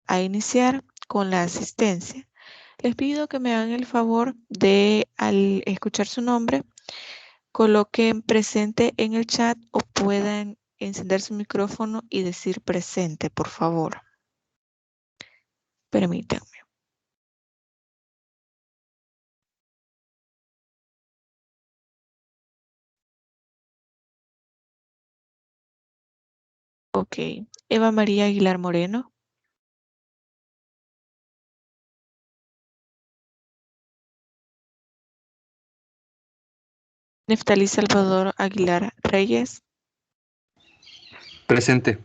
a iniciar con la asistencia. Les pido que me hagan el favor de, al escuchar su nombre, coloquen presente en el chat o puedan encender su micrófono y decir presente, por favor. Permítanme. Ok. Eva María Aguilar Moreno. Neftalí Salvador Aguilar Reyes. Presente.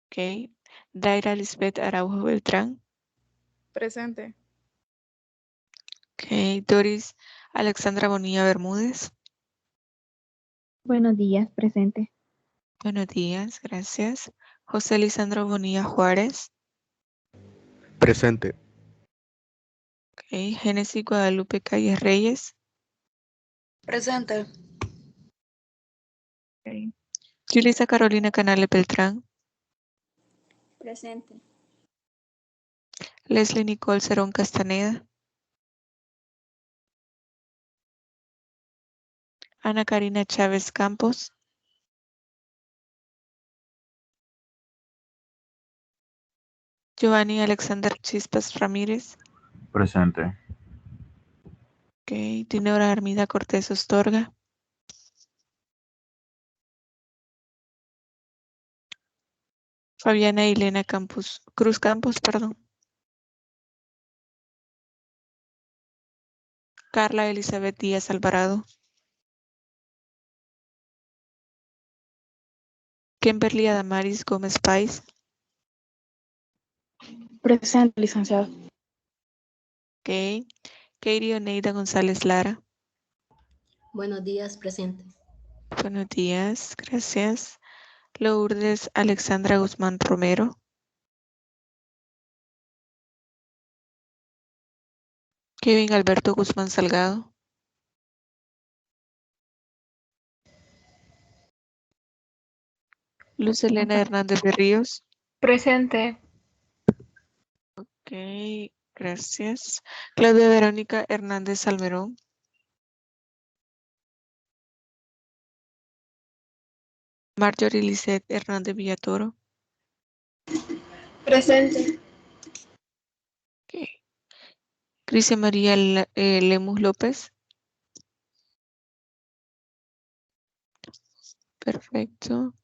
Ok. Daira Lisbeth Araujo Beltrán. Presente. Ok. Doris Alexandra Bonilla Bermúdez. Buenos días, presente. Buenos días, gracias. José Lisandro Bonilla Juárez. Presente. Ok. Génesis Guadalupe Calles Reyes. Presente. Okay. Julissa Carolina Canales Beltrán. Presente. Leslie Nicole Cerón Castaneda. Ana Karina Chávez Campos. Giovanni Alexander Chispas Ramírez. Presente. Ok. Dinora Armida Cortés Astorga. Fabiana Elena Cruz Campos, perdón. Carla Elizabeth Díaz Alvarado. Kimberly Adamaris Gómez Pais. Presente, licenciado. Ok. Katie Oneida González Lara. Buenos días, presente. Buenos días, gracias. Lourdes Alexandra Guzmán Romero. Kevin Alberto Guzmán Salgado. Luz Elena Hernández de Ríos. Presente. Ok, gracias. Claudia Verónica Hernández Salmerón. Marjorie Lisette Hernández Villatoro. Presente. Ok. Cristian María Lemus López. Perfecto.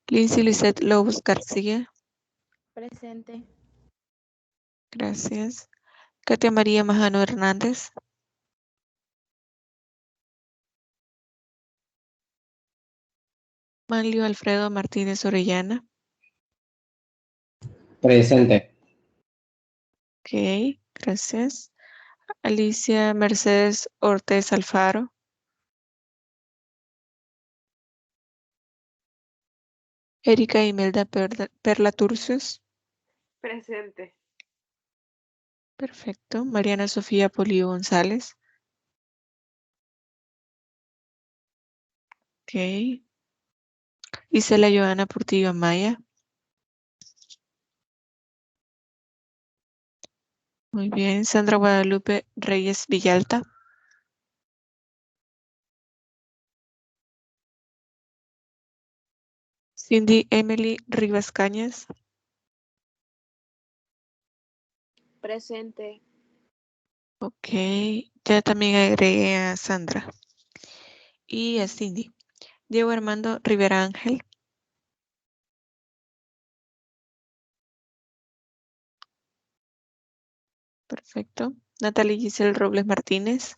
Lindsay Lisette Lobos García. Presente. Gracias. Katia María Majano Hernández. Manlio Alfredo Martínez Orellana. Presente. Ok, gracias. Alicia Mercedes Ortiz Alfaro. Erika Imelda Perla Turcios. Presente. Perfecto. Mariana Sofía Polío González. Ok. Isela Joana Portillo Amaya. Muy bien. Sandra Guadalupe Reyes Villalta. Cindy Emily Rivas Cañas. Presente. Ok. Ya también agregué a Sandra. Y a Cindy. Diego Armando Rivera Ángel. Perfecto. Natalie Giselle Robles Martínez.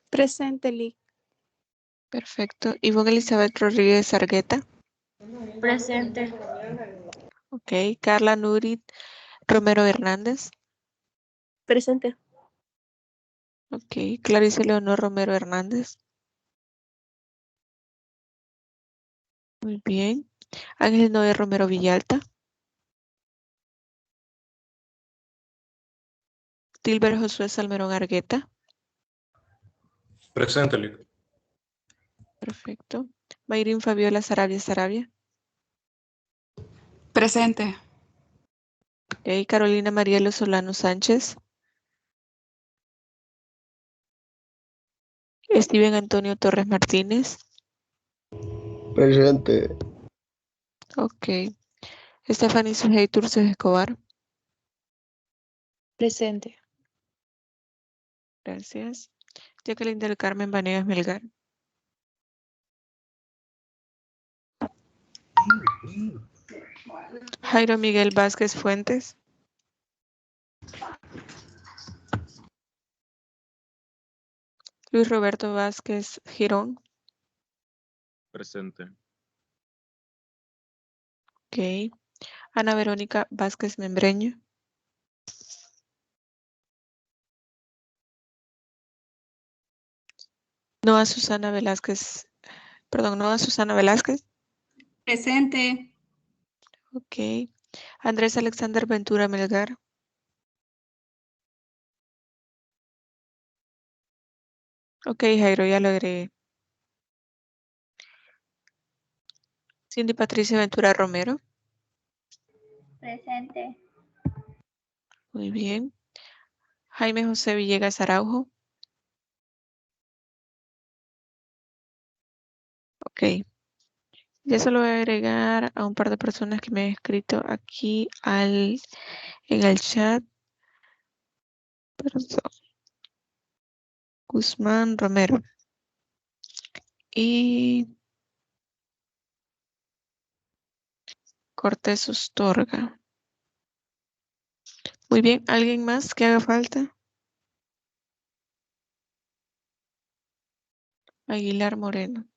Presente, Lic. Perfecto. Ivonne Elizabeth Rodríguez Argueta. Presente. Ok. Carla Nurit Romero Hernández. Presente. Ok. Clarice Leonor Romero Hernández. Muy bien. Ángel Noé Romero Villalta. Tilber Josué Salmerón Argueta. Presente, Lic. Perfecto. Mayrin Fabiola Sarabia Sarabia. Presente. Ok, Carolina Marielo Solano Sánchez. Steven Antonio Torres Martínez. Presente. Ok. Stephanie Sujei Turcios Escobar. Presente. Gracias. Jacqueline del Carmen Vanegas Melgar. Jairo Miguel Vázquez Fuentes. Luis Roberto Vázquez Girón. Presente. Ok. Ana Verónica Vázquez Membreño. Noa Susana Velázquez. Perdón, Noa Susana Velázquez. Presente. Ok. Andrés Alexander Ventura Melgar. Ok, Jairo, ya lo agregué. Cindy Patricia Ventura Romero. Presente. Muy bien. Jaime José Villegas Araujo. Ok. Ya solo voy a agregar a un par de personas que me han escrito aquí en el chat. Perdón. Guzmán Romero. Y Cortés Ustorga. Muy bien. ¿Alguien más que haga falta? Aguilar Moreno.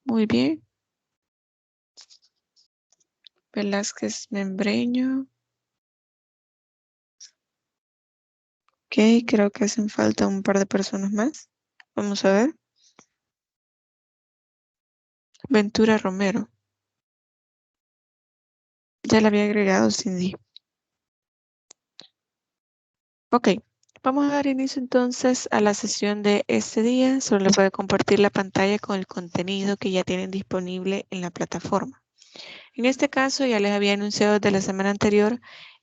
Muy bien. Velázquez Membreño. Ok, creo que hacen falta un par de personas más. Vamos a ver. Ventura Romero. Ya la había agregado, Cindy. Ok, vamos a dar inicio entonces a la sesión de este día. Solo les voy a compartir la pantalla con el contenido que ya tienen disponible en la plataforma. En este caso ya les había anunciado desde la semana anterior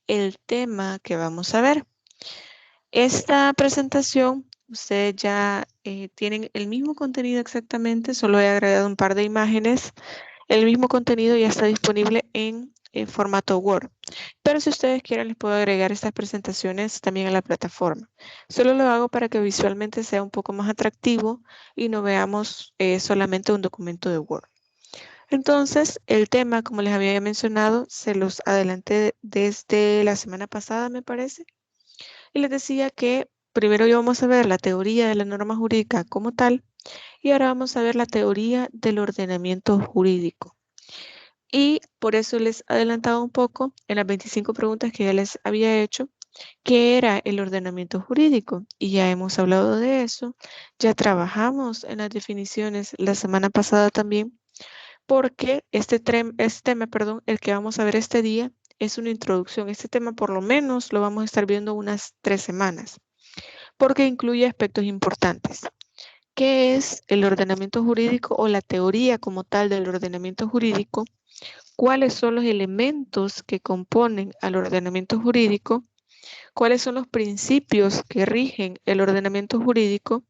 el tema que vamos a ver. Esta presentación, ustedes ya tienen el mismo contenido exactamente, solo he agregado un par de imágenes. El mismo contenido ya está disponible en formato Word. Pero si ustedes quieren, les puedo agregar estas presentaciones también a la plataforma. Solo lo hago para que visualmente sea un poco más atractivo y no veamos solamente un documento de Word. Entonces, el tema, como les había mencionado, se los adelanté desde la semana pasada, me parece. Y les decía que primero íbamos a ver la teoría de la norma jurídica como tal y ahora vamos a ver la teoría del ordenamiento jurídico. Y por eso les adelantaba un poco en las 25 preguntas que ya les había hecho, qué era el ordenamiento jurídico. Y ya hemos hablado de eso, ya trabajamos en las definiciones la semana pasada también, porque este tema, el que vamos a ver este día, es una introducción. Este tema por lo menos lo vamos a estar viendo unas 3 semanas, porque incluye aspectos importantes. ¿Qué es el ordenamiento jurídico o la teoría como tal del ordenamiento jurídico? ¿Cuáles son los elementos que componen al ordenamiento jurídico? ¿Cuáles son los principios que rigen el ordenamiento jurídico?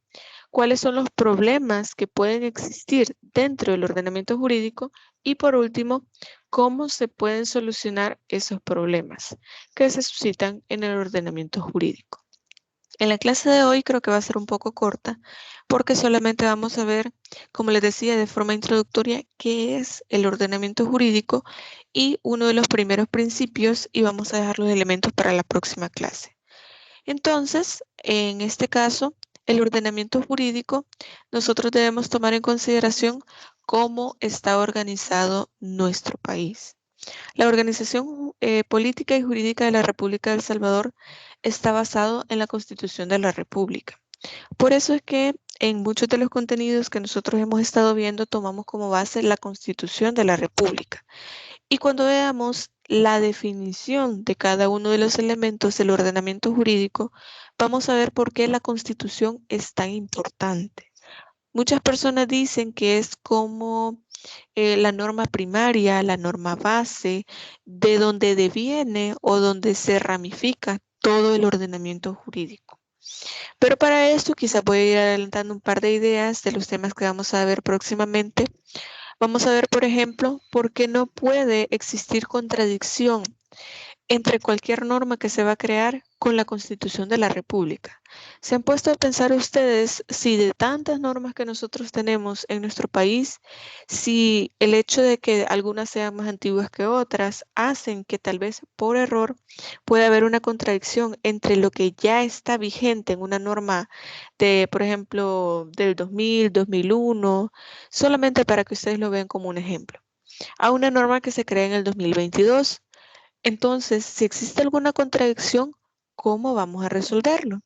¿Cuáles son los problemas que pueden existir dentro del ordenamiento jurídico? Y por último, ¿cómo se pueden solucionar esos problemas que se suscitan en el ordenamiento jurídico? En la clase de hoy creo que va a ser un poco corta porque solamente vamos a ver, como les decía de forma introductoria, qué es el ordenamiento jurídico y uno de los primeros principios, y vamos a dejar los elementos para la próxima clase. Entonces, en este caso, el ordenamiento jurídico, nosotros debemos tomar en consideración cómo está organizado nuestro país. La organización política y jurídica de la República de El Salvador está basado en la Constitución de la República. Por eso es que en muchos de los contenidos que nosotros hemos estado viendo tomamos como base la Constitución de la República. Y cuando veamos la definición de cada uno de los elementos del ordenamiento jurídico, vamos a ver por qué la Constitución es tan importante. Muchas personas dicen que es como la norma primaria, la norma base, de donde deviene o donde se ramifica todo el ordenamiento jurídico. Pero para esto quizás voy a ir adelantando un par de ideas de los temas que vamos a ver próximamente. Vamos a ver, por ejemplo, por qué no puede existir contradicción entre cualquier norma que se va a crear con la Constitución de la República. ¿Se han puesto a pensar ustedes si de tantas normas que nosotros tenemos en nuestro país, si el hecho de que algunas sean más antiguas que otras hacen que tal vez por error pueda haber una contradicción entre lo que ya está vigente en una norma de, por ejemplo, del 2000, 2001, solamente para que ustedes lo vean como un ejemplo, a una norma que se crea en el 2022? Entonces, si existe alguna contradicción, ¿cómo vamos a resolverlo?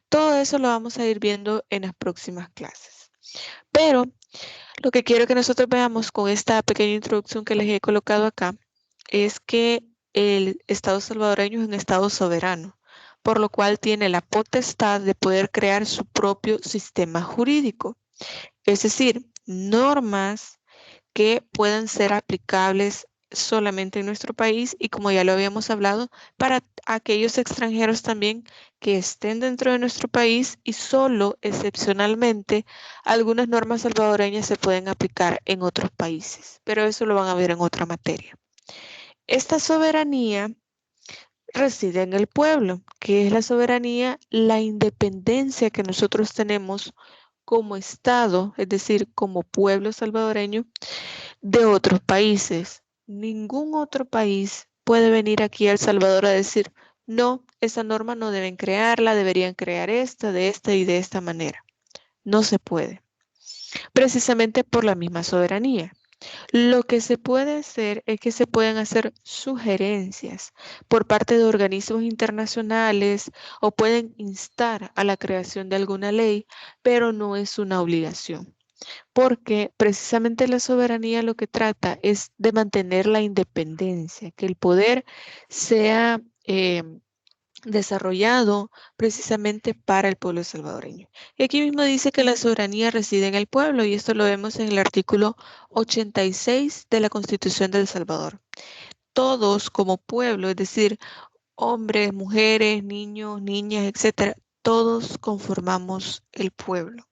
Todo eso lo vamos a ir viendo en las próximas clases. Pero lo que quiero que nosotros veamos con esta pequeña introducción que les he colocado acá es que el Estado salvadoreño es un Estado soberano, por lo cual tiene la potestad de poder crear su propio sistema jurídico. Es decir, normas que puedan ser aplicables solamente en nuestro país y, como ya lo habíamos hablado, para aquellos extranjeros también que estén dentro de nuestro país, y solo excepcionalmente algunas normas salvadoreñas se pueden aplicar en otros países, pero eso lo van a ver en otra materia. Esta soberanía reside en el pueblo. ¿Qué es la soberanía? La independencia que nosotros tenemos como Estado, es decir, como pueblo salvadoreño, de otros países. Ningún otro país puede venir aquí a El Salvador a decir, no, esa norma no deben crearla, deberían crear esta, de esta y de esta manera. No se puede, precisamente por la misma soberanía. Lo que se puede hacer es que se pueden hacer sugerencias por parte de organismos internacionales o pueden instar a la creación de alguna ley, pero no es una obligación, porque precisamente la soberanía lo que trata es de mantener la independencia, que el poder sea desarrollado precisamente para el pueblo salvadoreño. Y aquí mismo dice que la soberanía reside en el pueblo, y esto lo vemos en el artículo 86 de la Constitución de El Salvador. Todos como pueblo, es decir, hombres, mujeres, niños, niñas, etcétera, todos conformamos el pueblo.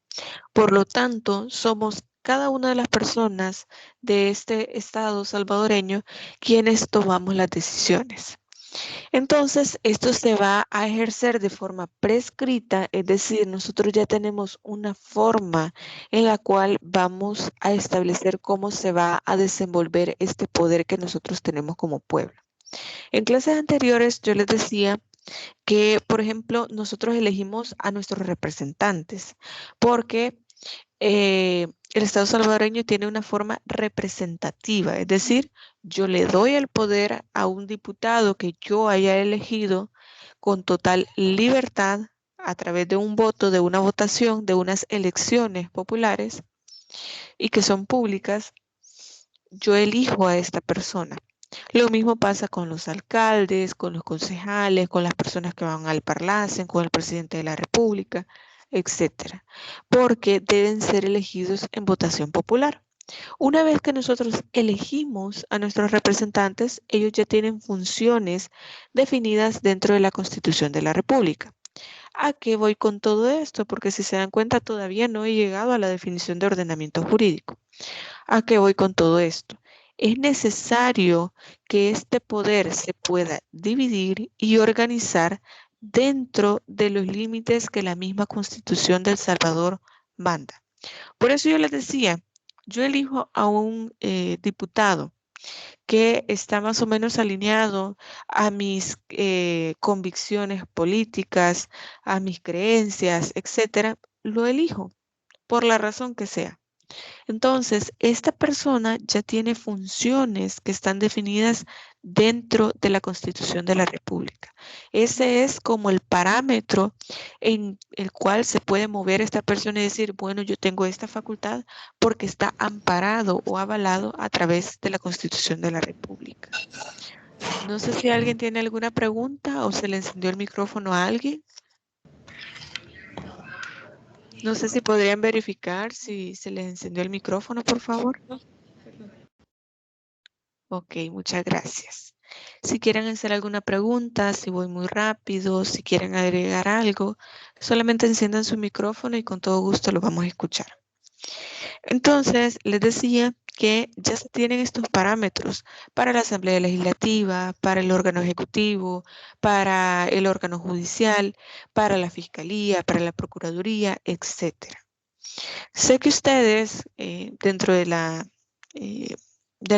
Por lo tanto, somos cada una de las personas de este Estado salvadoreño quienes tomamos las decisiones. Entonces, esto se va a ejercer de forma prescrita, es decir, nosotros ya tenemos una forma en la cual vamos a establecer cómo se va a desenvolver este poder que nosotros tenemos como pueblo. En clases anteriores yo les decía que, por ejemplo, nosotros elegimos a nuestros representantes porque el Estado salvadoreño tiene una forma representativa, es decir, yo le doy el poder a un diputado que yo haya elegido con total libertad a través de un voto, de una votación, de unas elecciones populares y que son públicas. Yo elijo a esta persona. Lo mismo pasa con los alcaldes, con los concejales, con las personas que van al Parlacen, con el presidente de la República, etcétera, porque deben ser elegidos en votación popular. Una vez que nosotros elegimos a nuestros representantes, ellos ya tienen funciones definidas dentro de la Constitución de la República. ¿A qué voy con todo esto? Porque si se dan cuenta, todavía no he llegado a la definición de ordenamiento jurídico. ¿A qué voy con todo esto? Es necesario que este poder se pueda dividir y organizar dentro de los límites que la misma Constitución de El Salvador manda. Por eso yo les decía, yo elijo a un diputado que está más o menos alineado a mis convicciones políticas, a mis creencias, etcétera. Lo elijo por la razón que sea. Entonces, esta persona ya tiene funciones que están definidas dentro de la Constitución de la República. Ese es como el parámetro en el cual se puede mover esta persona y decir, bueno, yo tengo esta facultad porque está amparado o avalado a través de la Constitución de la República. No sé si alguien tiene alguna pregunta o se le encendió el micrófono a alguien. No sé si podrían verificar si se les encendió el micrófono, por favor. Ok, muchas gracias. Si quieren hacer alguna pregunta, si voy muy rápido, si quieren agregar algo, solamente enciendan su micrófono y con todo gusto lo vamos a escuchar. Entonces, les decía que ya se tienen estos parámetros para la Asamblea Legislativa, para el órgano ejecutivo, para el órgano judicial, para la Fiscalía, para la Procuraduría, etcétera. Sé que ustedes, dentro de la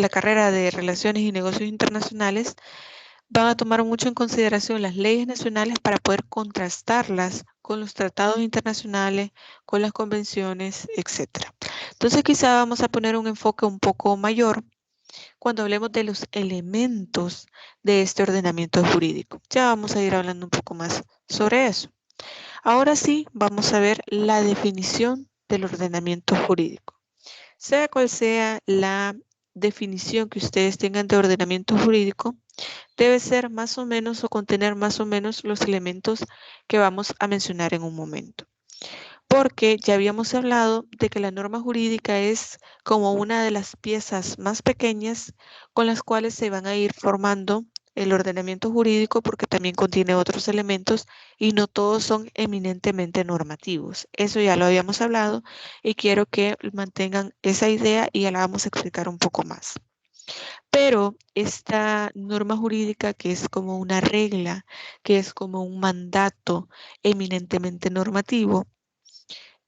carrera de Relaciones y Negocios Internacionales, van a tomar mucho en consideración las leyes nacionales para poder contrastarlas con los tratados internacionales, con las convenciones, etc. Entonces quizá vamos a poner un enfoque un poco mayor cuando hablemos de los elementos de este ordenamiento jurídico. Ya vamos a ir hablando un poco más sobre eso. Ahora sí, vamos a ver la definición del ordenamiento jurídico. Sea cual sea la definición que ustedes tengan de ordenamiento jurídico, debe ser más o menos o contener más o menos los elementos que vamos a mencionar en un momento. Porque ya habíamos hablado de que la norma jurídica es como una de las piezas más pequeñas con las cuales se van a ir formando el ordenamiento jurídico, porque también contiene otros elementos y no todos son eminentemente normativos. Eso ya lo habíamos hablado y quiero que mantengan esa idea y ya la vamos a explicar un poco más. Pero esta norma jurídica, que es como una regla, que es como un mandato eminentemente normativo,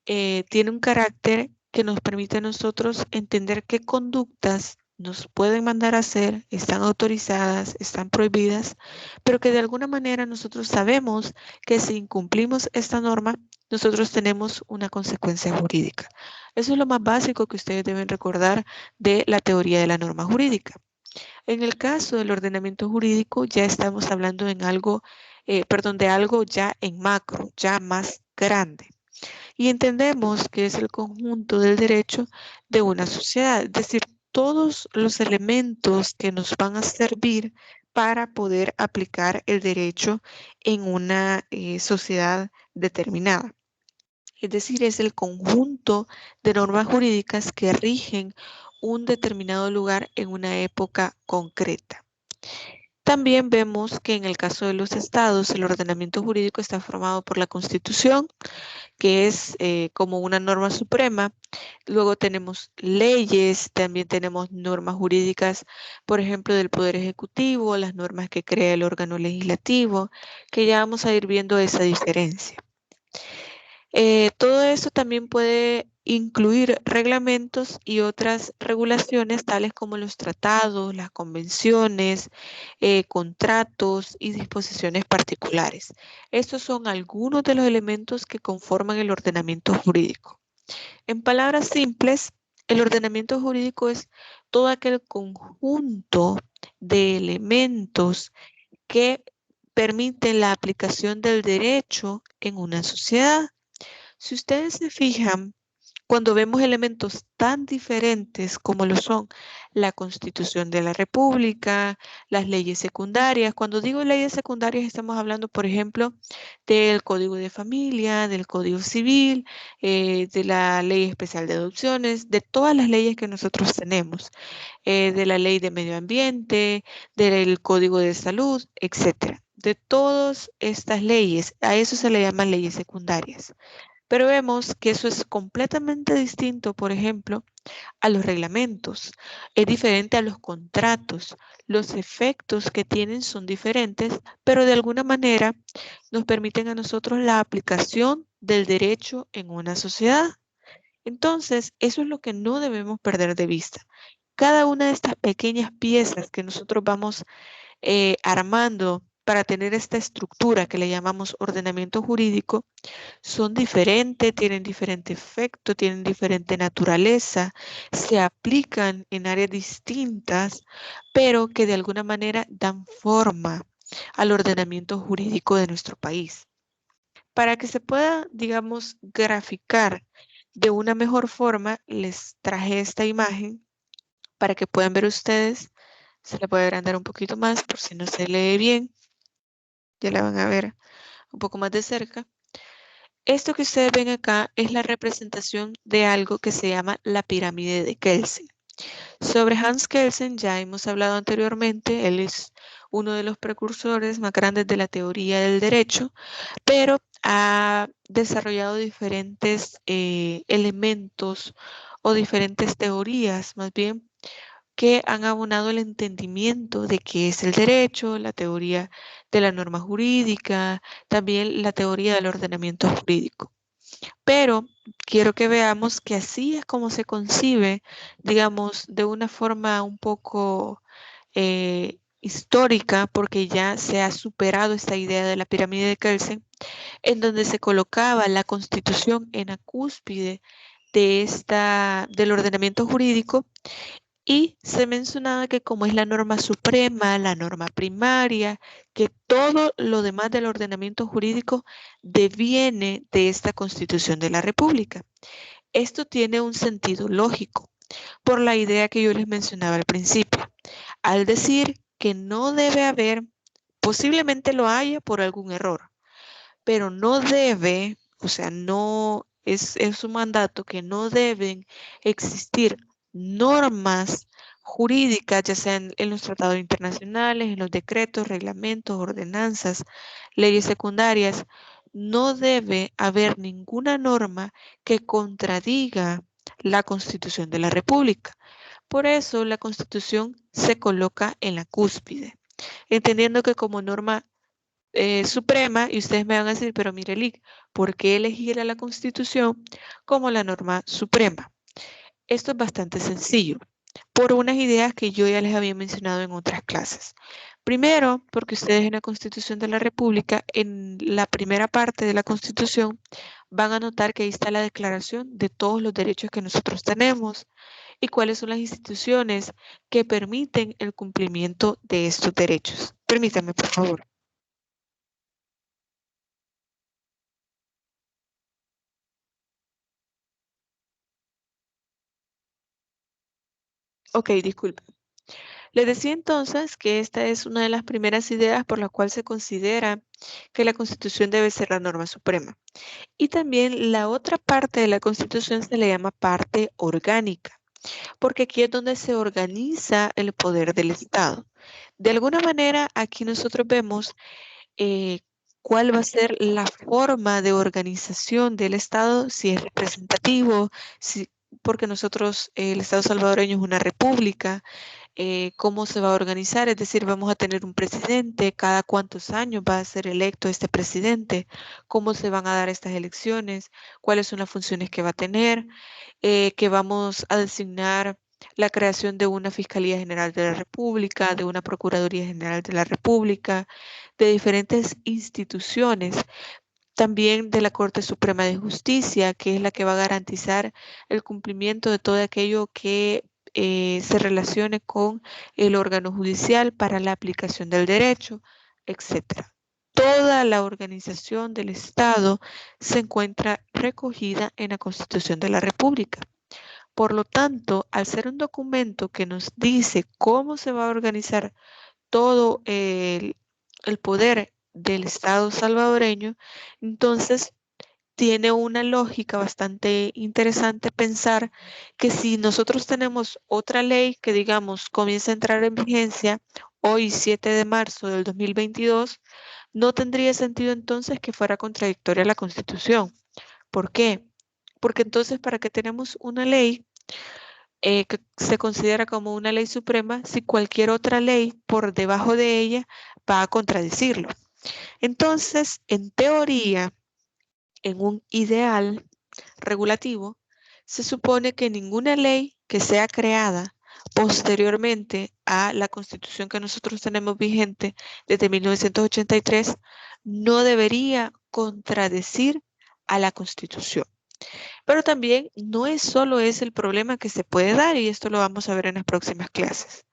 tiene un carácter que nos permite a nosotros entender qué conductas nos pueden mandar a hacer, están autorizadas, están prohibidas, pero que de alguna manera nosotros sabemos que si incumplimos esta norma, nosotros tenemos una consecuencia jurídica. Eso es lo más básico que ustedes deben recordar de la teoría de la norma jurídica. En el caso del ordenamiento jurídico, ya estamos hablando de algo ya en macro, ya más grande. Y entendemos que es el conjunto del derecho de una sociedad, es decir, todos los elementos que nos van a servir para poder aplicar el derecho en una sociedad determinada. Es decir, es el conjunto de normas jurídicas que rigen un determinado lugar en una época concreta. También vemos que en el caso de los estados, el ordenamiento jurídico está formado por la Constitución, que es como una norma suprema. Luego tenemos leyes, también tenemos normas jurídicas, por ejemplo, del Poder Ejecutivo, las normas que crea el órgano legislativo, que ya vamos a ir viendo esa diferencia. Todo eso también puede incluir reglamentos y otras regulaciones, tales como los tratados, las convenciones, contratos y disposiciones particulares. Estos son algunos de los elementos que conforman el ordenamiento jurídico. En palabras simples, el ordenamiento jurídico es todo aquel conjunto de elementos que permiten la aplicación del derecho en una sociedad. Si ustedes se fijan, cuando vemos elementos tan diferentes como lo son la Constitución de la República, las leyes secundarias, cuando digo leyes secundarias estamos hablando, por ejemplo, del Código de Familia, del Código Civil, de la Ley Especial de Adopciones, de todas las leyes que nosotros tenemos, de la Ley de Medio Ambiente, del Código de Salud, etcétera. De todas estas leyes, a eso se le llaman leyes secundarias. Pero vemos que eso es completamente distinto, por ejemplo, a los reglamentos. Es diferente a los contratos. Los efectos que tienen son diferentes, pero de alguna manera nos permiten a nosotros la aplicación del derecho en una sociedad. Entonces, eso es lo que no debemos perder de vista. Cada una de estas pequeñas piezas que nosotros vamos armando para tener esta estructura que le llamamos ordenamiento jurídico, son diferentes, tienen diferente efecto, tienen diferente naturaleza, se aplican en áreas distintas, pero que de alguna manera dan forma al ordenamiento jurídico de nuestro país. Para que se pueda, digamos, graficar de una mejor forma, les traje esta imagen para que puedan ver ustedes. Se la puede agrandar un poquito más por si no se lee bien. Ya la van a ver un poco más de cerca. Esto que ustedes ven acá es la representación de algo que se llama la pirámide de Kelsen. Sobre Hans Kelsen ya hemos hablado anteriormente, él es uno de los precursores más grandes de la teoría del derecho, pero ha desarrollado diferentes elementos o diferentes teorías, más bien, que han abonado el entendimiento de qué es el derecho, la teoría de la norma jurídica, también la teoría del ordenamiento jurídico. Pero quiero que veamos que así es como se concibe, digamos, de una forma un poco histórica, porque ya se ha superado esta idea de la pirámide de Kelsen, en donde se colocaba la Constitución en la cúspide del ordenamiento jurídico y se mencionaba que como es la norma suprema, la norma primaria, que todo lo demás del ordenamiento jurídico deviene de esta Constitución de la República. Esto tiene un sentido lógico por la idea que yo les mencionaba al principio, al decir que no debe haber, posiblemente lo haya por algún error, pero no debe, o sea, no es un mandato que no deben existir normas jurídicas, ya sean en los tratados internacionales, en los decretos, reglamentos, ordenanzas, leyes secundarias, no debe haber ninguna norma que contradiga la Constitución de la República. Por eso la Constitución se coloca en la cúspide, entendiendo que como norma suprema, y ustedes me van a decir, pero mire, Lick, ¿por qué elegir a la Constitución como la norma suprema? Esto es bastante sencillo, por unas ideas que yo ya les había mencionado en otras clases. Primero, porque ustedes en la Constitución de la República, en la primera parte de la Constitución, van a notar que ahí está la declaración de todos los derechos que nosotros tenemos y cuáles son las instituciones que permiten el cumplimiento de estos derechos. Permítanme, por favor. Ok, disculpe. Les decía entonces que esta es una de las primeras ideas por la cual se considera que la Constitución debe ser la norma suprema. Y también la otra parte de la Constitución se le llama parte orgánica, porque aquí es donde se organiza el poder del Estado. De alguna manera, aquí nosotros vemos eh, cuál va a ser la forma de organización del Estado, si es representativo, porque nosotros, el Estado salvadoreño es una república, cómo se va a organizar, es decir, vamos a tener un presidente, cada cuántos años va a ser electo este presidente, cómo se van a dar estas elecciones, cuáles son las funciones que va a tener, que vamos a designar la creación de una Fiscalía General de la República, de una Procuraduría General de la República, de diferentes instituciones, también de la Corte Suprema de Justicia, que es la que va a garantizar el cumplimiento de todo aquello que se relacione con el órgano judicial para la aplicación del derecho, etcétera. Toda la organización del Estado se encuentra recogida en la Constitución de la República. Por lo tanto, al ser un documento que nos dice cómo se va a organizar todo el poder del Estado salvadoreño, entonces tiene una lógica bastante interesante pensar que si nosotros tenemos otra ley que, digamos, comienza a entrar en vigencia hoy, 7 de marzo del 2022, no tendría sentido entonces que fuera contradictoria a la Constitución. ¿Por qué? Porque entonces, ¿para qué tenemos una ley que se considera como una ley suprema si cualquier otra ley por debajo de ella va a contradecirlo? Entonces, en teoría, en un ideal regulativo, se supone que ninguna ley que sea creada posteriormente a la Constitución que nosotros tenemos vigente desde 1983 no debería contradecir a la Constitución. Pero también no es solo ese el problema que se puede dar, y esto lo vamos a ver en las próximas clases.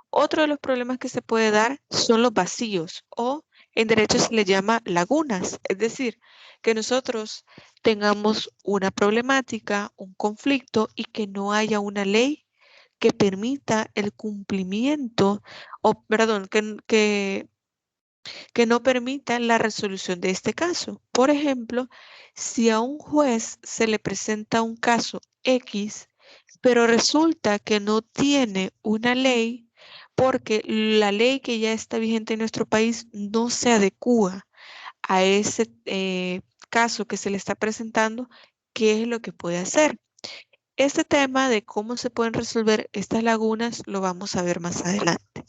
Otro de los problemas que se puede dar son los vacíos, o en derecho se le llama lagunas, es decir, que nosotros tengamos una problemática, un conflicto y que no haya una ley que permita el cumplimiento, o perdón, que que no permita la resolución de este caso. Por ejemplo, si a un juez se le presenta un caso X, pero resulta que no tiene una ley porque la ley que ya está vigente en nuestro país no se adecúa a ese caso que se le está presentando, ¿qué es lo que puede hacer? Este tema de cómo se pueden resolver estas lagunas lo vamos a ver más adelante.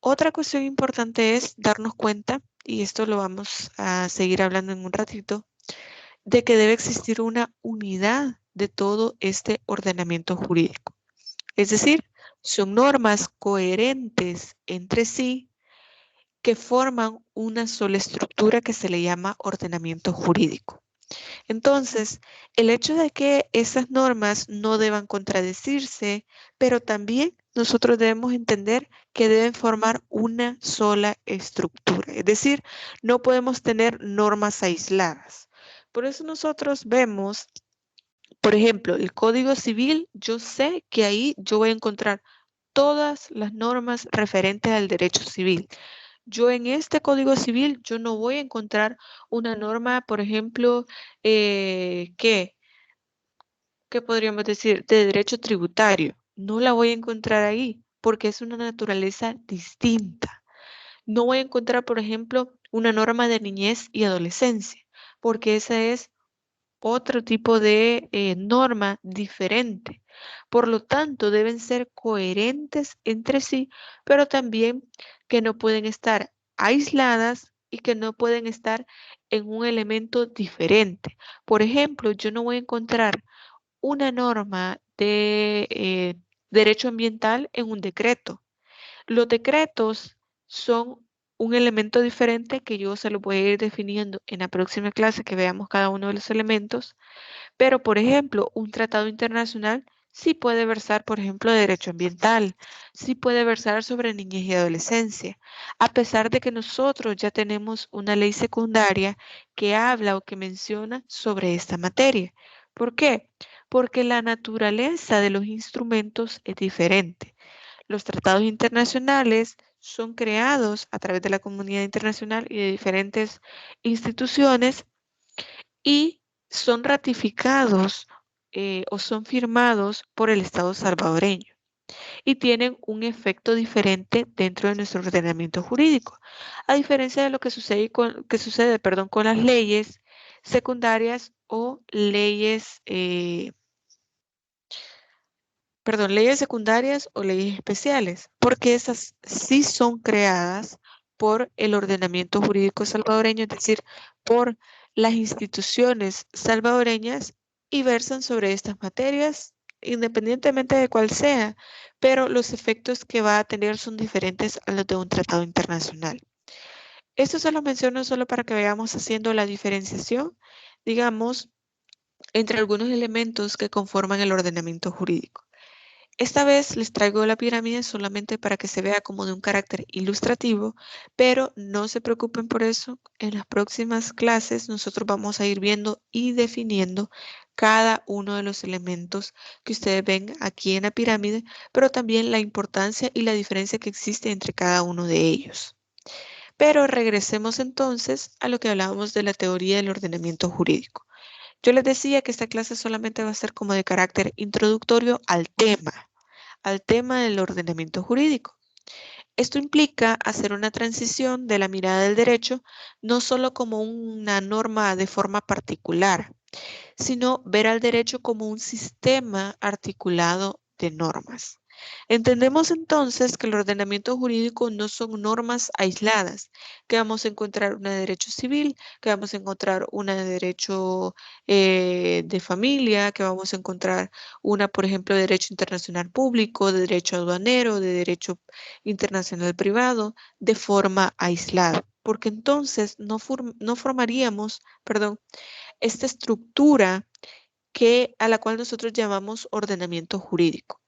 Otra cuestión importante es darnos cuenta, y esto lo vamos a seguir hablando en un ratito, de que debe existir una unidad de todo este ordenamiento jurídico. Es decir, son normas coherentes entre sí que forman una sola estructura que se le llama ordenamiento jurídico. Entonces, el hecho de que esas normas no deban contradecirse, pero también nosotros debemos entender que deben formar una sola estructura. Es decir, no podemos tener normas aisladas. Por eso nosotros vemos, por ejemplo, el Código Civil, yo sé que ahí yo voy a encontrar todas las normas referentes al derecho civil. Yo en este Código Civil, yo no voy a encontrar una norma, por ejemplo, ¿qué podríamos decir? De derecho tributario. No la voy a encontrar ahí porque es una naturaleza distinta. No voy a encontrar, por ejemplo, una norma de niñez y adolescencia porque esa es otro tipo de norma diferente. Por lo tanto, deben ser coherentes entre sí, pero también que no pueden estar aisladas y que no pueden estar en un elemento diferente. Por ejemplo, yo no voy a encontrar una norma de derecho ambiental en un decreto. Los decretos son un elemento diferente que yo se lo voy a ir definiendo en la próxima clase que veamos cada uno de los elementos. Pero, por ejemplo, un tratado internacional sí puede versar, por ejemplo, de derecho ambiental, sí puede versar sobre niñez y adolescencia, a pesar de que nosotros ya tenemos una ley secundaria que habla o que menciona sobre esta materia. ¿Por qué? Porque la naturaleza de los instrumentos es diferente. Los tratados internacionales son creados a través de la comunidad internacional y de diferentes instituciones y son ratificados o son firmados por el Estado salvadoreño y tienen un efecto diferente dentro de nuestro ordenamiento jurídico, a diferencia de lo que sucede con las leyes secundarias o leyes, leyes secundarias o leyes especiales, porque esas sí son creadas por el ordenamiento jurídico salvadoreño, es decir, por las instituciones salvadoreñas y versan sobre estas materias independientemente de cuál sea, pero los efectos que va a tener son diferentes a los de un tratado internacional. Esto se lo menciono solo para que vayamos haciendo la diferenciación, digamos, entre algunos elementos que conforman el ordenamiento jurídico. Esta vez les traigo la pirámide solamente para que se vea como de un carácter ilustrativo, pero no se preocupen por eso. En las próximas clases nosotros vamos a ir viendo y definiendo cada uno de los elementos que ustedes ven aquí en la pirámide, pero también la importancia y la diferencia que existe entre cada uno de ellos. Pero regresemos entonces a lo que hablábamos de la teoría del ordenamiento jurídico. Yo les decía que esta clase solamente va a ser como de carácter introductorio al tema del ordenamiento jurídico. Esto implica hacer una transición de la mirada del derecho no solo como una norma de forma particular, sino ver al derecho como un sistema articulado de normas. Entendemos entonces que el ordenamiento jurídico no son normas aisladas, que vamos a encontrar una de derecho civil, que vamos a encontrar una de derecho de familia, que vamos a encontrar una, por ejemplo, de derecho internacional público, de derecho aduanero, de derecho internacional privado, de forma aislada, porque entonces no formaríamos, esta estructura a la cual nosotros llamamos ordenamiento jurídico.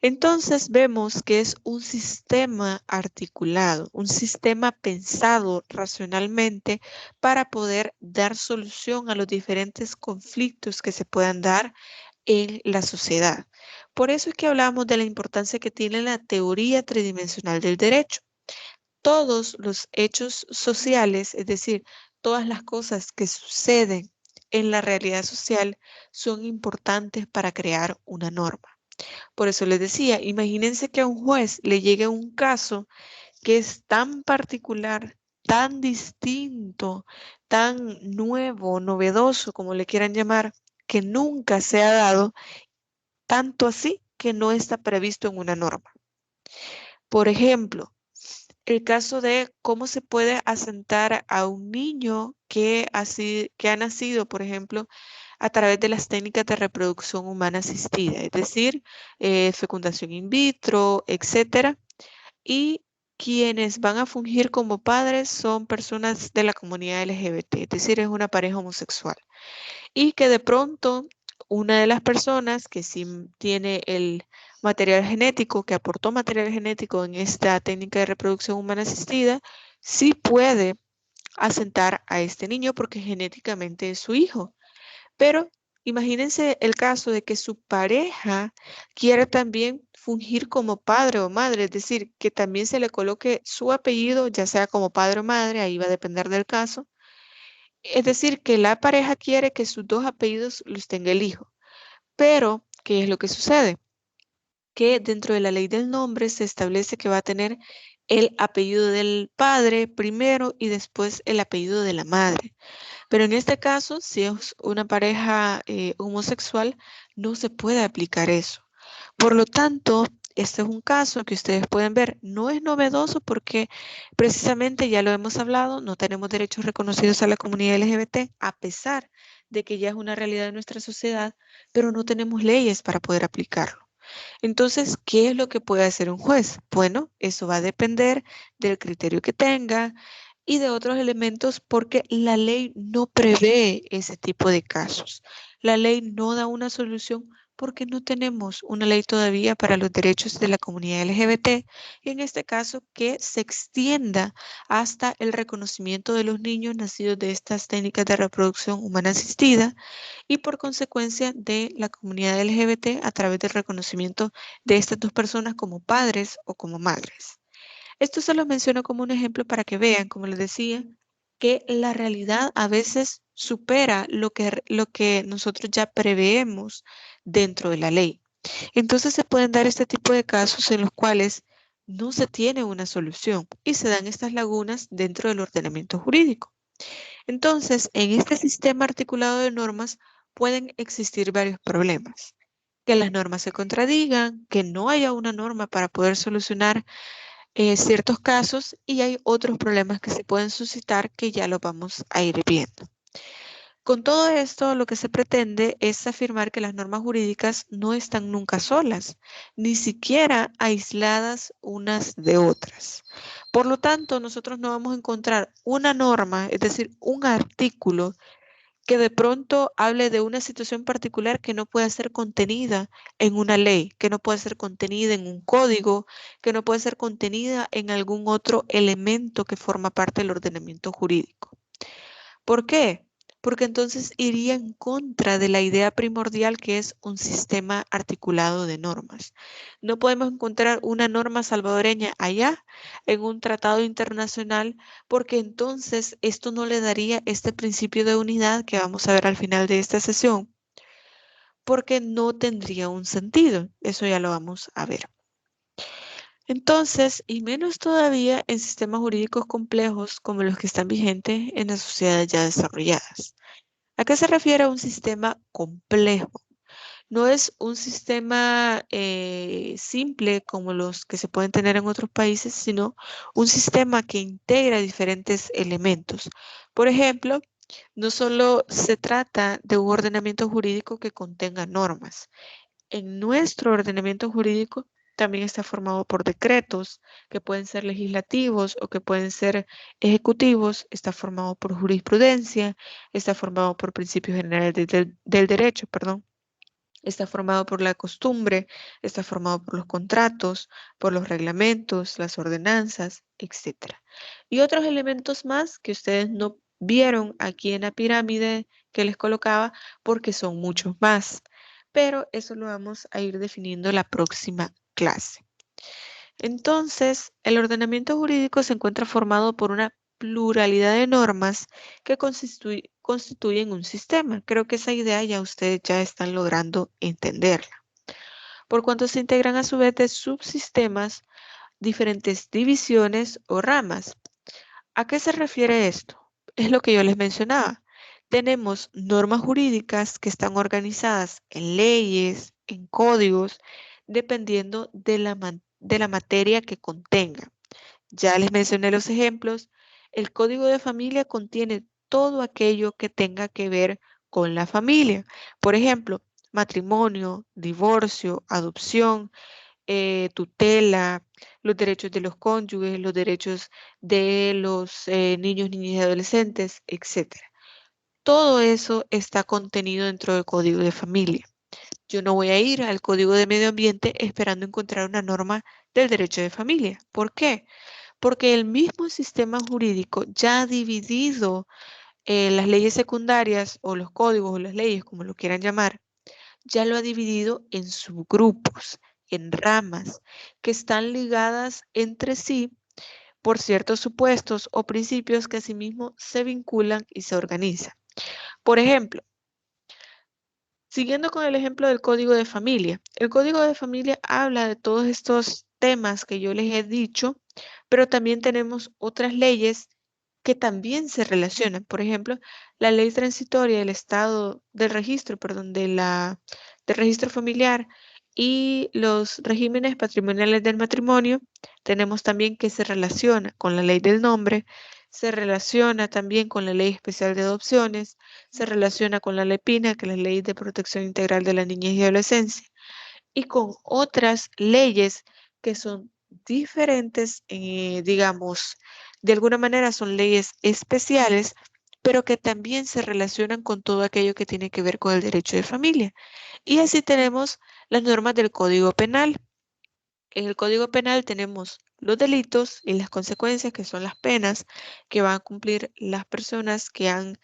Entonces vemos que es un sistema articulado, un sistema pensado racionalmente para poder dar solución a los diferentes conflictos que se puedan dar en la sociedad. Por eso es que hablamos de la importancia que tiene la teoría tridimensional del derecho. todos los hechos sociales, es decir, todas las cosas que suceden en la realidad social son importantes para crear una norma. Por eso les decía, imagínense que a un juez le llegue un caso que es tan particular, tan distinto, tan nuevo, novedoso, como le quieran llamar, que nunca se ha dado, tanto así que no está previsto en una norma. Por ejemplo, el caso de cómo se puede asentar a un niño que ha nacido, por ejemplo, a través de las técnicas de reproducción humana asistida, es decir, fecundación in vitro, etcétera. Y quienes van a fungir como padres son personas de la comunidad LGBT, es decir, es una pareja homosexual. Y que de pronto una de las personas que sí tiene el material genético, que aportó material genético en esta técnica de reproducción humana asistida, sí puede asentar a este niño porque genéticamente es su hijo. Pero imagínense el caso de que su pareja quiera también fungir como padre o madre, es decir, que también se le coloque su apellido, ya sea como padre o madre, ahí va a depender del caso. Es decir, que la pareja quiere que sus dos apellidos los tenga el hijo. Pero, ¿qué es lo que sucede? Que dentro de la ley del nombre se establece que va a tener el apellido del padre primero y después el apellido de la madre. Pero en este caso, si es una pareja homosexual, no se puede aplicar eso. Por lo tanto, este es un caso que ustedes pueden ver, no es novedoso porque precisamente ya lo hemos hablado, no tenemos derechos reconocidos a la comunidad LGBT, a pesar de que ya es una realidad de nuestra sociedad, pero no tenemos leyes para poder aplicarlo. Entonces, ¿qué es lo que puede hacer un juez? Bueno, eso va a depender del criterio que tenga y de otros elementos porque la ley no prevé ese tipo de casos. La ley no da una solución porque no tenemos una ley todavía para los derechos de la comunidad LGBT y en este caso que se extienda hasta el reconocimiento de los niños nacidos de estas técnicas de reproducción humana asistida y por consecuencia de la comunidad LGBT a través del reconocimiento de estas dos personas como padres o como madres. Esto se los menciono como un ejemplo para que vean, como les decía, que la realidad a veces supera lo que nosotros ya preveemos dentro de la ley. Entonces se pueden dar este tipo de casos en los cuales no se tiene una solución y se dan estas lagunas dentro del ordenamiento jurídico. Entonces, en este sistema articulado de normas pueden existir varios problemas. Que las normas se contradigan, que no haya una norma para poder solucionar ciertos casos y hay otros problemas que se pueden suscitar que ya lo vamos a ir viendo. Con todo esto, lo que se pretende es afirmar que las normas jurídicas no están nunca solas, ni siquiera aisladas unas de otras. Por lo tanto, nosotros no vamos a encontrar una norma, es decir, un artículo que de pronto hable de una situación particular que no pueda ser contenida en una ley, que no pueda ser contenida en un código, que no pueda ser contenida en algún otro elemento que forma parte del ordenamiento jurídico. ¿Por qué? Porque entonces iría en contra de la idea primordial que es un sistema articulado de normas. No podemos encontrar una norma salvadoreña allá en un tratado internacional porque entonces esto no le daría este principio de unidad que vamos a ver al final de esta sesión, porque no tendría un sentido. Eso ya lo vamos a ver. Entonces, y menos todavía en sistemas jurídicos complejos como los que están vigentes en las sociedades ya desarrolladas. ¿A qué se refiere a un sistema complejo? No es un sistema simple como los que se pueden tener en otros países, sino un sistema que integra diferentes elementos. Por ejemplo, no solo se trata de un ordenamiento jurídico que contenga normas. En nuestro ordenamiento jurídico también está formado por decretos que pueden ser legislativos o que pueden ser ejecutivos, está formado por jurisprudencia, está formado por principios generales del derecho, perdón. Está formado por la costumbre, está formado por los contratos, por los reglamentos, las ordenanzas, etc. Y otros elementos más que ustedes no vieron aquí en la pirámide que les colocaba porque son muchos más. Pero eso lo vamos a ir definiendo la próxima clase. Entonces, el ordenamiento jurídico se encuentra formado por una pluralidad de normas que constituyen un sistema. Creo que esa idea ya ustedes ya están logrando entenderla. Por cuanto se integran a su vez de subsistemas, diferentes divisiones o ramas. ¿A qué se refiere esto? Es lo que yo les mencionaba. Tenemos normas jurídicas que están organizadas en leyes, en códigos, dependiendo de la materia que contenga. Ya les mencioné los ejemplos. El código de familia contiene todo aquello que tenga que ver con la familia. Por ejemplo, matrimonio, divorcio, adopción, tutela, los derechos de los cónyuges, los derechos de los niños, niñas y adolescentes, etc. Todo eso está contenido dentro del Código de Familia. Yo no voy a ir al Código de Medio Ambiente esperando encontrar una norma del derecho de familia. ¿Por qué? Porque el mismo sistema jurídico ya ha dividido las leyes secundarias o los códigos o las leyes, como lo quieran llamar, ya lo ha dividido en subgrupos, en ramas, que están ligadas entre sí por ciertos supuestos o principios que asimismo se vinculan y se organizan. Por ejemplo, siguiendo con el ejemplo del Código de Familia. El Código de Familia habla de todos estos temas que yo les he dicho, pero también tenemos otras leyes que también se relacionan. Por ejemplo, la ley transitoria del estado del registro, perdón, del registro familiar y los regímenes patrimoniales del matrimonio, tenemos también que se relaciona con la ley del nombre, se relaciona también con la ley especial de adopciones, se relaciona con la ley PINA, que es la ley de protección integral de la niñez y adolescencia, y con otras leyes que son diferentes, digamos, de alguna manera son leyes especiales, pero que también se relacionan con todo aquello que tiene que ver con el derecho de familia. Y así tenemos las normas del Código Penal. En el Código Penal tenemos los delitos y las consecuencias, que son las penas que van a cumplir las personas que han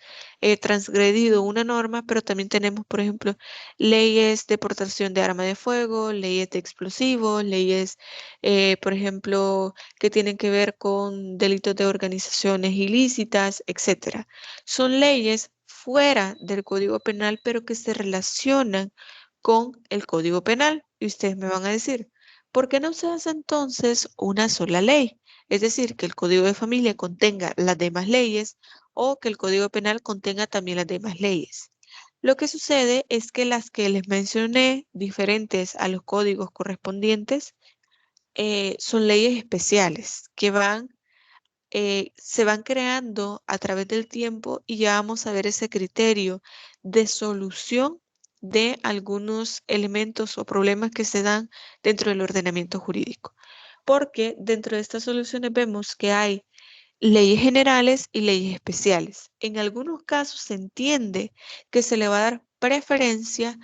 transgredido una norma, pero también tenemos, por ejemplo, leyes de portación de arma de fuego, leyes de explosivos, leyes, por ejemplo, que tienen que ver con delitos de organizaciones ilícitas, etcétera. Son leyes fuera del Código Penal, pero que se relacionan con el Código Penal. Y ustedes me van a decir, ¿por qué no se hace entonces una sola ley? Es decir, que el Código de Familia contenga las demás leyes o que el Código Penal contenga también las demás leyes. Lo que sucede es que las que les mencioné, diferentes a los códigos correspondientes, son leyes especiales que se van creando a través del tiempo y ya vamos a ver ese criterio de solución de algunos elementos o problemas que se dan dentro del ordenamiento jurídico. Porque dentro de estas soluciones vemos que hay leyes generales y leyes especiales. En algunos casos se entiende que se le va a dar preferencia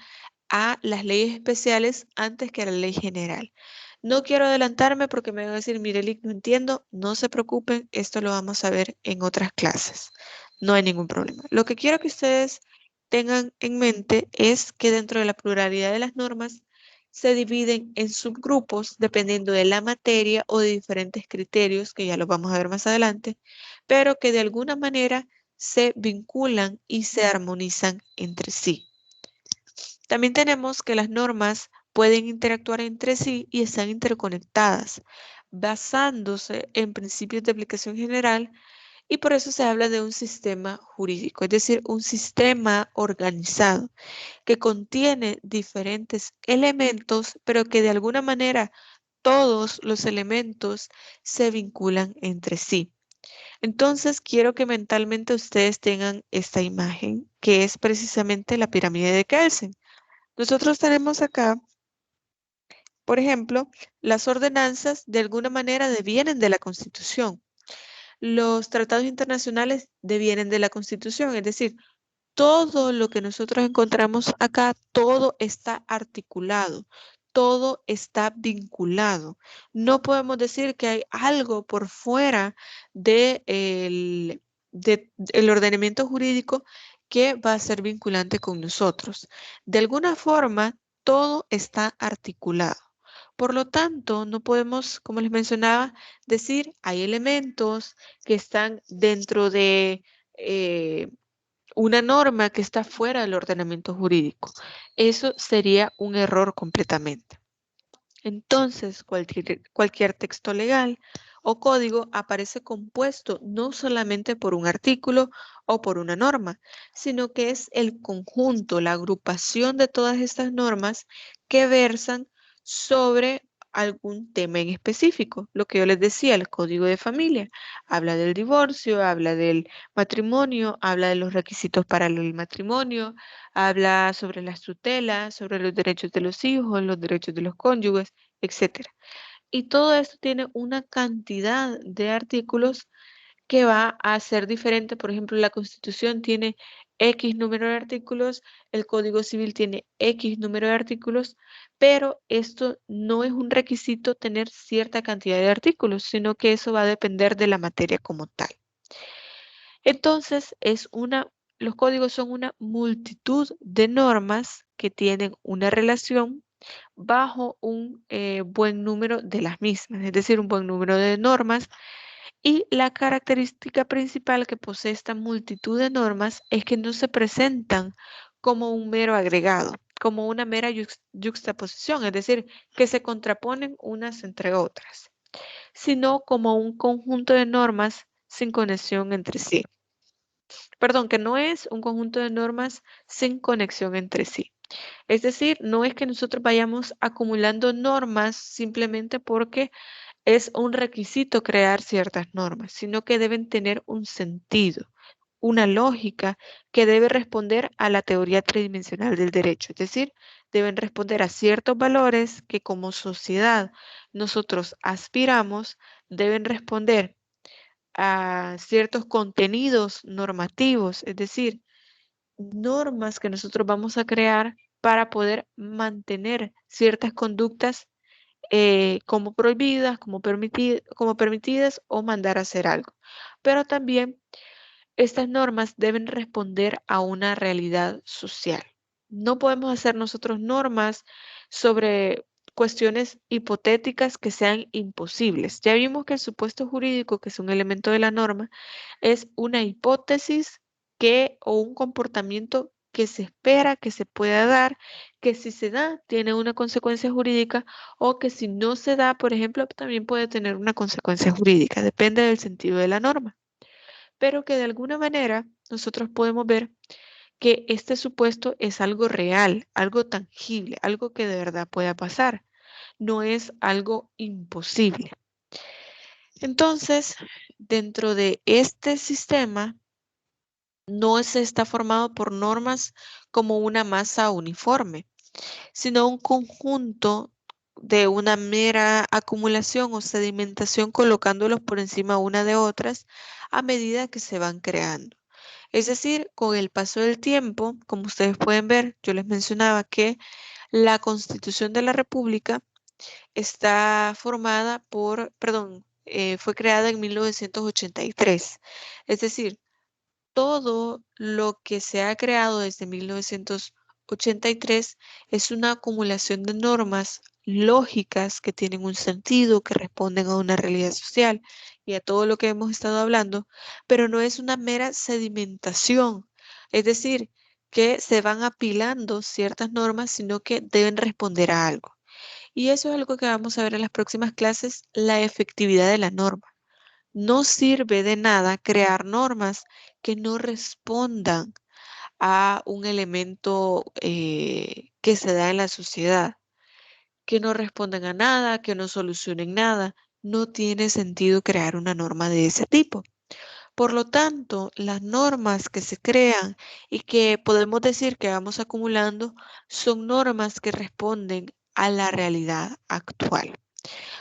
a las leyes especiales antes que a la ley general. No quiero adelantarme porque me van a decir, Mirelik, no entiendo, no se preocupen, esto lo vamos a ver en otras clases. No hay ningún problema. Lo que quiero que ustedes tengan en mente es que dentro de la pluralidad de las normas se dividen en subgrupos dependiendo de la materia o de diferentes criterios, que ya los vamos a ver más adelante, pero que de alguna manera se vinculan y se armonizan entre sí. También tenemos que las normas pueden interactuar entre sí y están interconectadas, basándose en principios de aplicación general, y por eso se habla de un sistema jurídico, es decir, un sistema organizado que contiene diferentes elementos, pero que de alguna manera todos los elementos se vinculan entre sí. Entonces, quiero que mentalmente ustedes tengan esta imagen, que es precisamente la pirámide de Kelsen. Nosotros tenemos acá, por ejemplo, las ordenanzas de alguna manera devienen de la Constitución. Los tratados internacionales devienen de la Constitución, es decir, todo lo que nosotros encontramos acá, todo está articulado, todo está vinculado. No podemos decir que hay algo por fuera del ordenamiento jurídico que va a ser vinculante con nosotros. De alguna forma, todo está articulado. Por lo tanto, no podemos, como les mencionaba, decir hay elementos que están dentro de una norma que está fuera del ordenamiento jurídico. Eso sería un error completamente. Entonces, cualquier texto legal o código aparece compuesto no solamente por un artículo o por una norma, sino que es el conjunto, la agrupación de todas estas normas que versan sobre algún tema en específico. Lo que yo les decía, el código de familia habla del divorcio, habla del matrimonio, habla de los requisitos para el matrimonio, habla sobre las tutelas, sobre los derechos de los hijos, los derechos de los cónyuges, etcétera. Y todo esto tiene una cantidad de artículos que va a ser diferente. Por ejemplo, la Constitución tiene X número de artículos, el Código Civil tiene X número de artículos, pero esto no es un requisito tener cierta cantidad de artículos, sino que eso va a depender de la materia como tal. Entonces, los códigos son una multitud de normas que tienen una relación bajo un buen número de las mismas, es decir, un buen número de normas. Y la característica principal que posee esta multitud de normas es que no se presentan como un mero agregado, como una mera yuxtaposición, es decir, que se contraponen unas entre otras, sino como un conjunto de normas sin conexión entre sí. Perdón, que no es un conjunto de normas sin conexión entre sí. Es decir, no es que nosotros vayamos acumulando normas simplemente porque es un requisito crear ciertas normas, sino que deben tener un sentido, una lógica que debe responder a la teoría tridimensional del derecho. Es decir, deben responder a ciertos valores que como sociedad nosotros aspiramos, deben responder a ciertos contenidos normativos, es decir, normas que nosotros vamos a crear para poder mantener ciertas conductas como prohibidas, como permitidas o mandar a hacer algo. Pero también estas normas deben responder a una realidad social. No podemos hacer nosotros normas sobre cuestiones hipotéticas que sean imposibles. Ya vimos que el supuesto jurídico, que es un elemento de la norma, es una hipótesis o un comportamiento que se espera que se pueda dar, que si se da tiene una consecuencia jurídica o que si no se da, por ejemplo, también puede tener una consecuencia jurídica, depende del sentido de la norma. Pero que de alguna manera nosotros podemos ver que este supuesto es algo real, algo tangible, algo que de verdad pueda pasar, no es algo imposible. Entonces, dentro de este sistema, no se está formado por normas como una masa uniforme, sino un conjunto de una mera acumulación o sedimentación colocándolos por encima una de otras a medida que se van creando. Es decir, con el paso del tiempo, como ustedes pueden ver, yo les mencionaba que la Constitución de la República está formada fue creada en 1983. Es decir, todo lo que se ha creado desde 1983 es una acumulación de normas lógicas que tienen un sentido, que responden a una realidad social y a todo lo que hemos estado hablando, pero no es una mera sedimentación, es decir, que se van apilando ciertas normas, sino que deben responder a algo. Y eso es algo que vamos a ver en las próximas clases, la efectividad de la norma. No sirve de nada crear normas que no respondan a un elemento que se da en la sociedad, que no respondan a nada, que no solucionen nada. No tiene sentido crear una norma de ese tipo. Por lo tanto, las normas que se crean y que podemos decir que vamos acumulando son normas que responden a la realidad actual.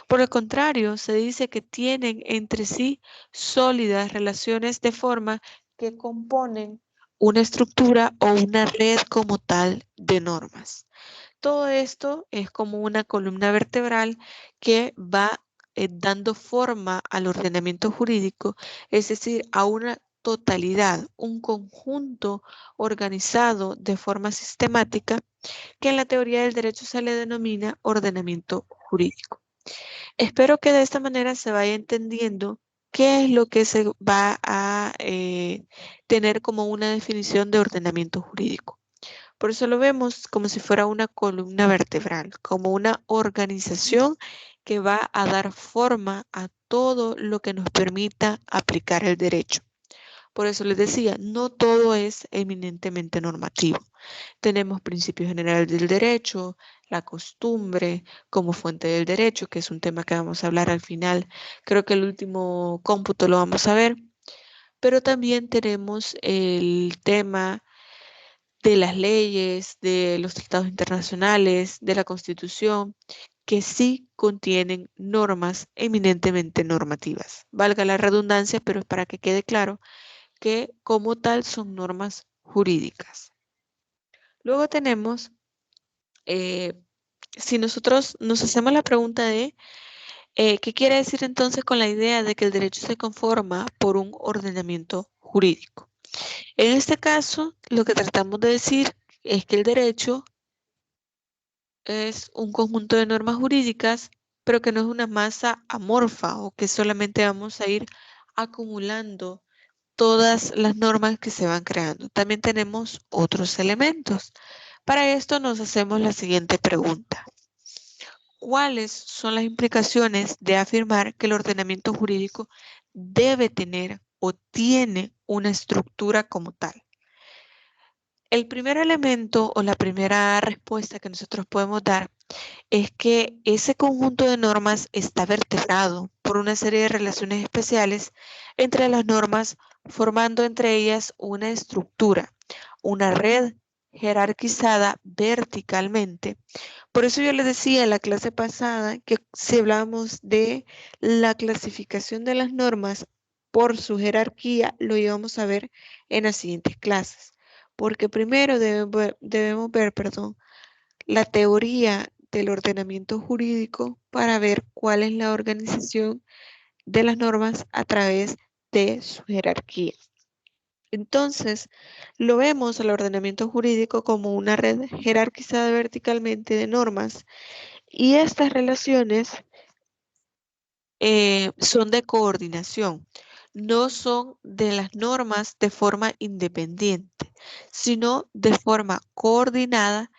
Por el contrario, se dice que tienen entre sí sólidas relaciones de forma que componen una estructura o una red como tal de normas. Todo esto es como una columna vertebral que va dando forma al ordenamiento jurídico, es decir, a una totalidad, un conjunto organizado de forma sistemática que en la teoría del derecho se le denomina ordenamiento jurídico. Espero que de esta manera se vaya entendiendo qué es lo que se va a tener como una definición de ordenamiento jurídico. Por eso lo vemos como si fuera una columna vertebral, como una organización que va a dar forma a todo lo que nos permita aplicar el derecho. Por eso les decía, no todo es eminentemente normativo. Tenemos principios generales del derecho, la costumbre como fuente del derecho, que es un tema que vamos a hablar al final. Creo que el último cómputo lo vamos a ver. Pero también tenemos el tema de las leyes, de los tratados internacionales, de la Constitución, que sí contienen normas eminentemente normativas. Valga la redundancia, pero es para que quede claro que como tal son normas jurídicas. Luego tenemos, si nosotros nos hacemos la pregunta de ¿qué quiere decir entonces con la idea de que el derecho se conforma por un ordenamiento jurídico? En este caso, lo que tratamos de decir es que el derecho es un conjunto de normas jurídicas, pero que no es una masa amorfa o que solamente vamos a ir acumulando todas las normas que se van creando. También tenemos otros elementos. Para esto nos hacemos la siguiente pregunta. ¿Cuáles son las implicaciones de afirmar que el ordenamiento jurídico debe tener o tiene una estructura como tal? El primer elemento o la primera respuesta que nosotros podemos dar es que ese conjunto de normas está vertebrado por una serie de relaciones especiales entre las normas, formando entre ellas una estructura, una red jerarquizada verticalmente. Por eso yo les decía en la clase pasada que si hablamos de la clasificación de las normas por su jerarquía, lo íbamos a ver en las siguientes clases. Porque primero debemos ver, la teoría del ordenamiento jurídico para ver cuál es la organización de las normas a través de su jerarquía. Entonces, lo vemos al ordenamiento jurídico como una red jerarquizada verticalmente de normas y estas relaciones son de coordinación, no son de las normas de forma independiente, sino de forma coordinada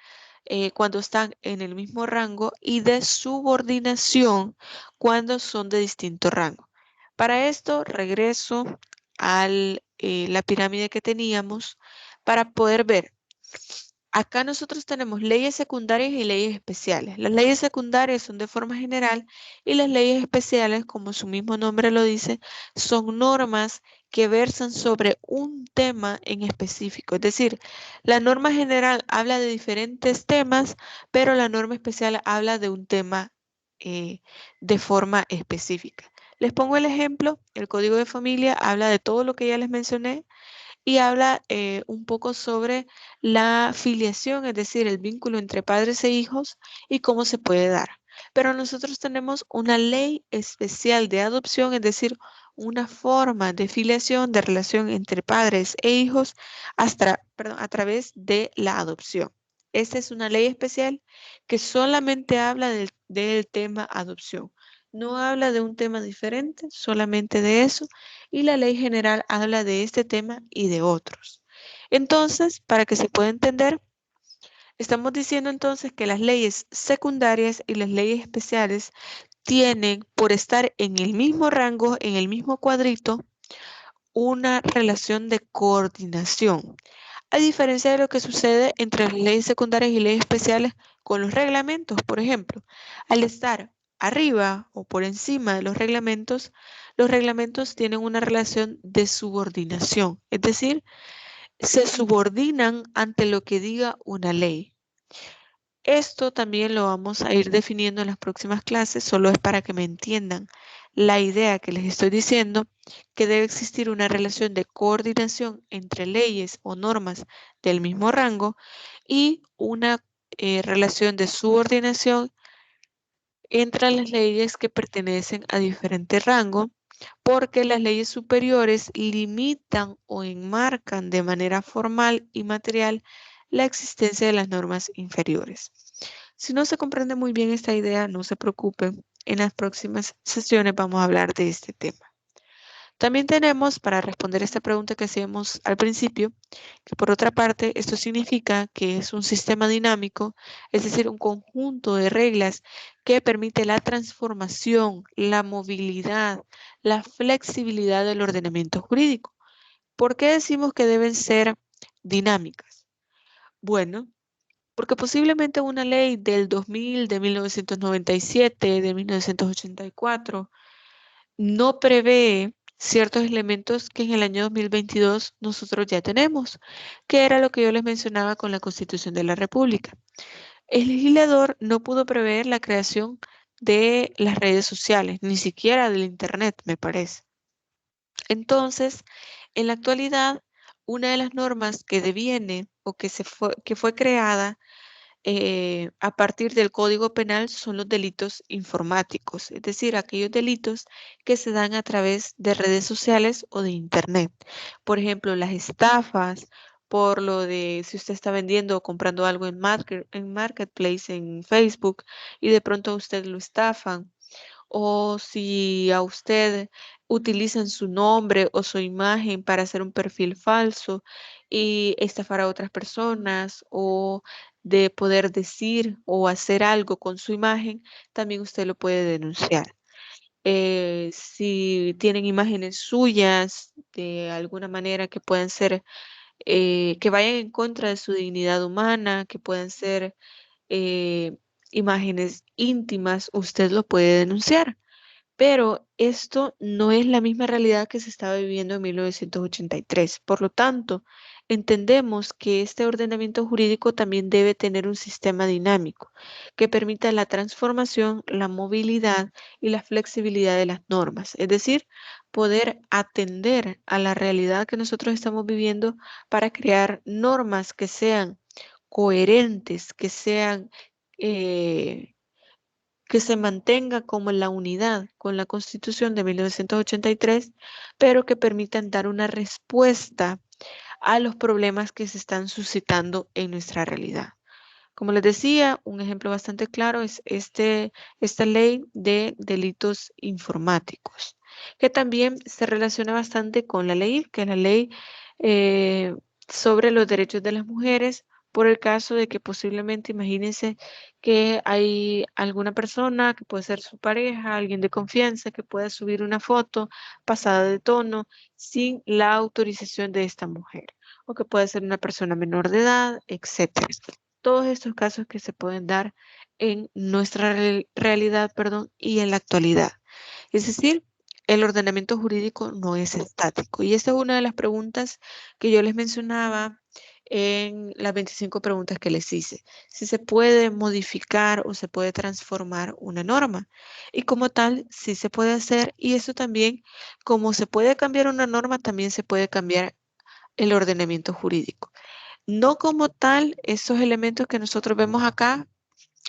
cuando están en el mismo rango y de subordinación cuando son de distinto rango. Para esto regreso a la pirámide que teníamos para poder ver. Acá nosotros tenemos leyes secundarias y leyes especiales. Las leyes secundarias son de forma general y las leyes especiales, como su mismo nombre lo dice, son normas que versan sobre un tema en específico. Es decir, la norma general habla de diferentes temas, pero la norma especial habla de un tema de forma específica. Les pongo el ejemplo, el Código de Familia habla de todo lo que ya les mencioné, y habla un poco sobre la filiación, es decir, el vínculo entre padres e hijos y cómo se puede dar. Pero nosotros tenemos una ley especial de adopción, es decir, una forma de filiación, de relación entre padres e hijos a través de la adopción. Esta es una ley especial que solamente habla del tema adopción. No habla de un tema diferente, solamente de eso, y la ley general habla de este tema y de otros. Entonces, para que se pueda entender, estamos diciendo entonces que las leyes secundarias y las leyes especiales tienen, por estar en el mismo rango, en el mismo cuadrito, una relación de coordinación. A diferencia de lo que sucede entre las leyes secundarias y leyes especiales con los reglamentos, por ejemplo, al estar arriba o por encima de los reglamentos tienen una relación de subordinación, es decir, se subordinan ante lo que diga una ley. Esto también lo vamos a ir definiendo en las próximas clases, solo es para que me entiendan la idea que les estoy diciendo, que debe existir una relación de coordinación entre leyes o normas del mismo rango y una relación de subordinación entre las leyes que pertenecen a diferente rango, porque las leyes superiores limitan o enmarcan de manera formal y material la existencia de las normas inferiores. Si no se comprende muy bien esta idea, no se preocupe. En las próximas sesiones vamos a hablar de este tema. También tenemos, para responder esta pregunta que hacíamos al principio, que por otra parte, esto significa que es un sistema dinámico, es decir, un conjunto de reglas que permite la transformación, la movilidad, la flexibilidad del ordenamiento jurídico. ¿Por qué decimos que deben ser dinámicas? Bueno, porque posiblemente una ley del 2000, de 1997, de 1984, no prevé ciertos elementos que en el año 2022 nosotros ya tenemos, que era lo que yo les mencionaba con la Constitución de la República. El legislador no pudo prever la creación de las redes sociales, ni siquiera del Internet, me parece. Entonces, en la actualidad, una de las normas que deviene o que fue creada a partir del Código Penal son los delitos informáticos, es decir, aquellos delitos que se dan a través de redes sociales o de Internet. Por ejemplo, las estafas, por lo de si usted está vendiendo o comprando algo en Marketplace, en Facebook, y de pronto a usted lo estafan. O si a usted utilizan su nombre o su imagen para hacer un perfil falso y estafar a otras personas, o de poder decir o hacer algo con su imagen, también usted lo puede denunciar. Si tienen imágenes suyas de alguna manera que puedan ser, que vayan en contra de su dignidad humana, que puedan ser eh, imágenes íntimas, usted lo puede denunciar. Pero esto no es la misma realidad que se estaba viviendo en 1983. Por lo tanto, entendemos que este ordenamiento jurídico también debe tener un sistema dinámico que permita la transformación, la movilidad y la flexibilidad de las normas. Es decir, poder atender a la realidad que nosotros estamos viviendo para crear normas que sean coherentes, que se mantenga como la unidad con la Constitución de 1983, pero que permitan dar una respuesta a los problemas que se están suscitando en nuestra realidad. Como les decía, un ejemplo bastante claro es esta ley de delitos informáticos, que también se relaciona bastante con la ley, que es la ley eh, sobre los derechos de las mujeres, por el caso de que posiblemente, imagínense que hay alguna persona, que puede ser su pareja, alguien de confianza, que pueda subir una foto pasada de tono sin la autorización de esta mujer, o que puede ser una persona menor de edad, etcétera. Todos estos casos que se pueden dar en nuestra realidad, perdón, y en la actualidad. Es decir, el ordenamiento jurídico no es estático. Y esta es una de las preguntas que yo les mencionaba en las 25 preguntas que les hice. Si se puede modificar o se puede transformar una norma. Y como tal, sí se puede hacer. Y eso también, como se puede cambiar una norma, también se puede cambiar el ordenamiento jurídico. No como tal esos elementos que nosotros vemos acá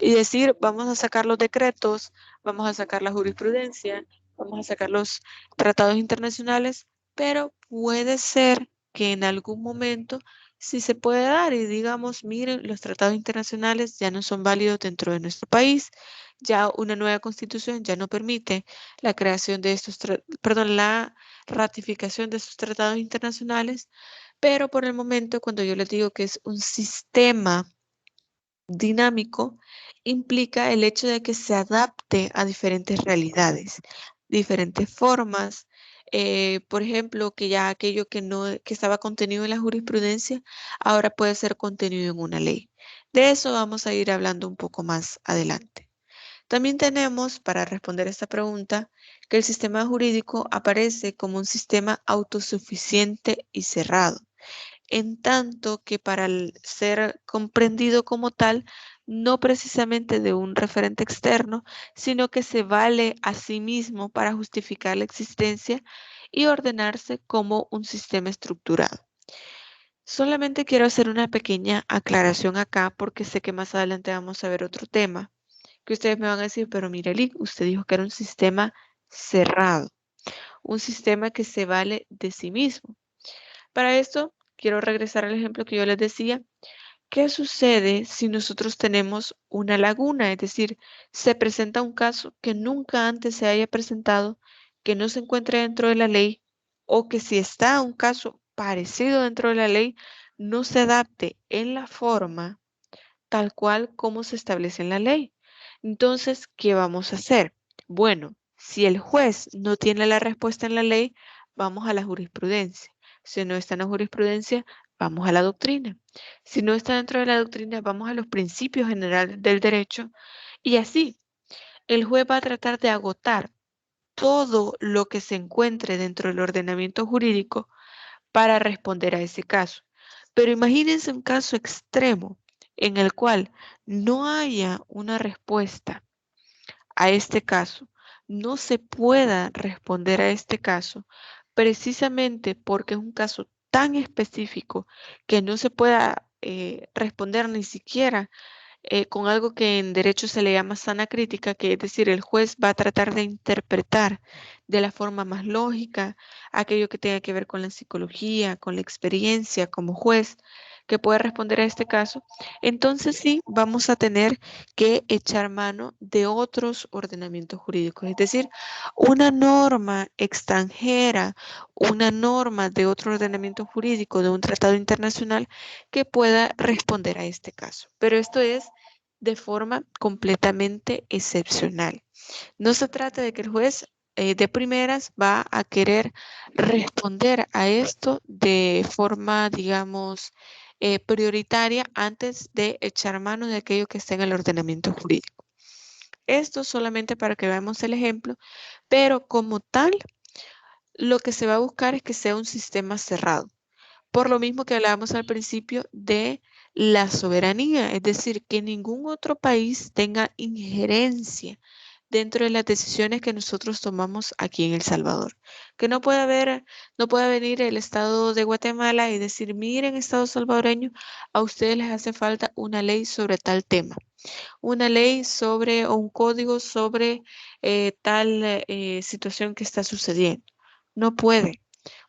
y decir, vamos a sacar los decretos, vamos a sacar la jurisprudencia, vamos a sacar los tratados internacionales, pero puede ser que en algún momento sí se puede dar y digamos, miren, los tratados internacionales ya no son válidos dentro de nuestro país, ya una nueva constitución ya no permite la creación de estos, perdón, la ratificación de estos tratados internacionales, pero por el momento, cuando yo les digo que es un sistema dinámico, implica el hecho de que se adapte a diferentes realidades, diferentes formas. Por ejemplo, que ya aquello que no, que estaba contenido en la jurisprudencia, ahora puede ser contenido en una ley. De eso vamos a ir hablando un poco más adelante. También tenemos, para responder esta pregunta, que el sistema jurídico aparece como un sistema autosuficiente y cerrado, en tanto que para ser comprendido como tal, no precisamente de un referente externo, sino que se vale a sí mismo para justificar la existencia y ordenarse como un sistema estructurado. Solamente quiero hacer una pequeña aclaración acá porque sé que más adelante vamos a ver otro tema que ustedes me van a decir, pero Mireli, usted dijo que era un sistema cerrado, un sistema que se vale de sí mismo. Para esto, quiero regresar al ejemplo que yo les decía, ¿Qué sucede si nosotros tenemos una laguna? Es decir, se presenta un caso que nunca antes se haya presentado, que no se encuentre dentro de la ley, o que si está un caso parecido dentro de la ley, no se adapte en la forma tal cual como se establece en la ley. Entonces, ¿qué vamos a hacer? Bueno, si el juez no tiene la respuesta en la ley, vamos a la jurisprudencia. Si no está en la jurisprudencia, vamos a la doctrina. Si no está dentro de la doctrina, vamos a los principios generales del derecho. Y así, el juez va a tratar de agotar todo lo que se encuentre dentro del ordenamiento jurídico para responder a ese caso. Pero imagínense un caso extremo en el cual no haya una respuesta a este caso, no se pueda responder a este caso, precisamente porque es un caso tan específico que no se pueda responder ni siquiera con algo que en derecho se le llama sana crítica, que es decir, el juez va a tratar de interpretar de la forma más lógica aquello que tenga que ver con la psicología, con la experiencia como juez que puede responder a este caso. Entonces sí, vamos a tener que echar mano de otros ordenamientos jurídicos, es decir, una norma extranjera, una norma de otro ordenamiento jurídico, de un tratado internacional que pueda responder a este caso. Pero esto es de forma completamente excepcional. No se trata de que el juez de primeras va a querer responder a esto de forma, digamos, prioritaria antes de echar mano de aquello que está en el ordenamiento jurídico. Esto solamente para que veamos el ejemplo, pero como tal, lo que se va a buscar es que sea un sistema cerrado. Por lo mismo que hablábamos al principio de la soberanía, es decir, que ningún otro país tenga injerencia dentro de las decisiones que nosotros tomamos aquí en El Salvador. Que no puede haber, no puede venir el Estado de Guatemala y decir, miren, Estado salvadoreño, a ustedes les hace falta una ley sobre tal tema, una ley sobre o un código sobre tal situación que está sucediendo. No puede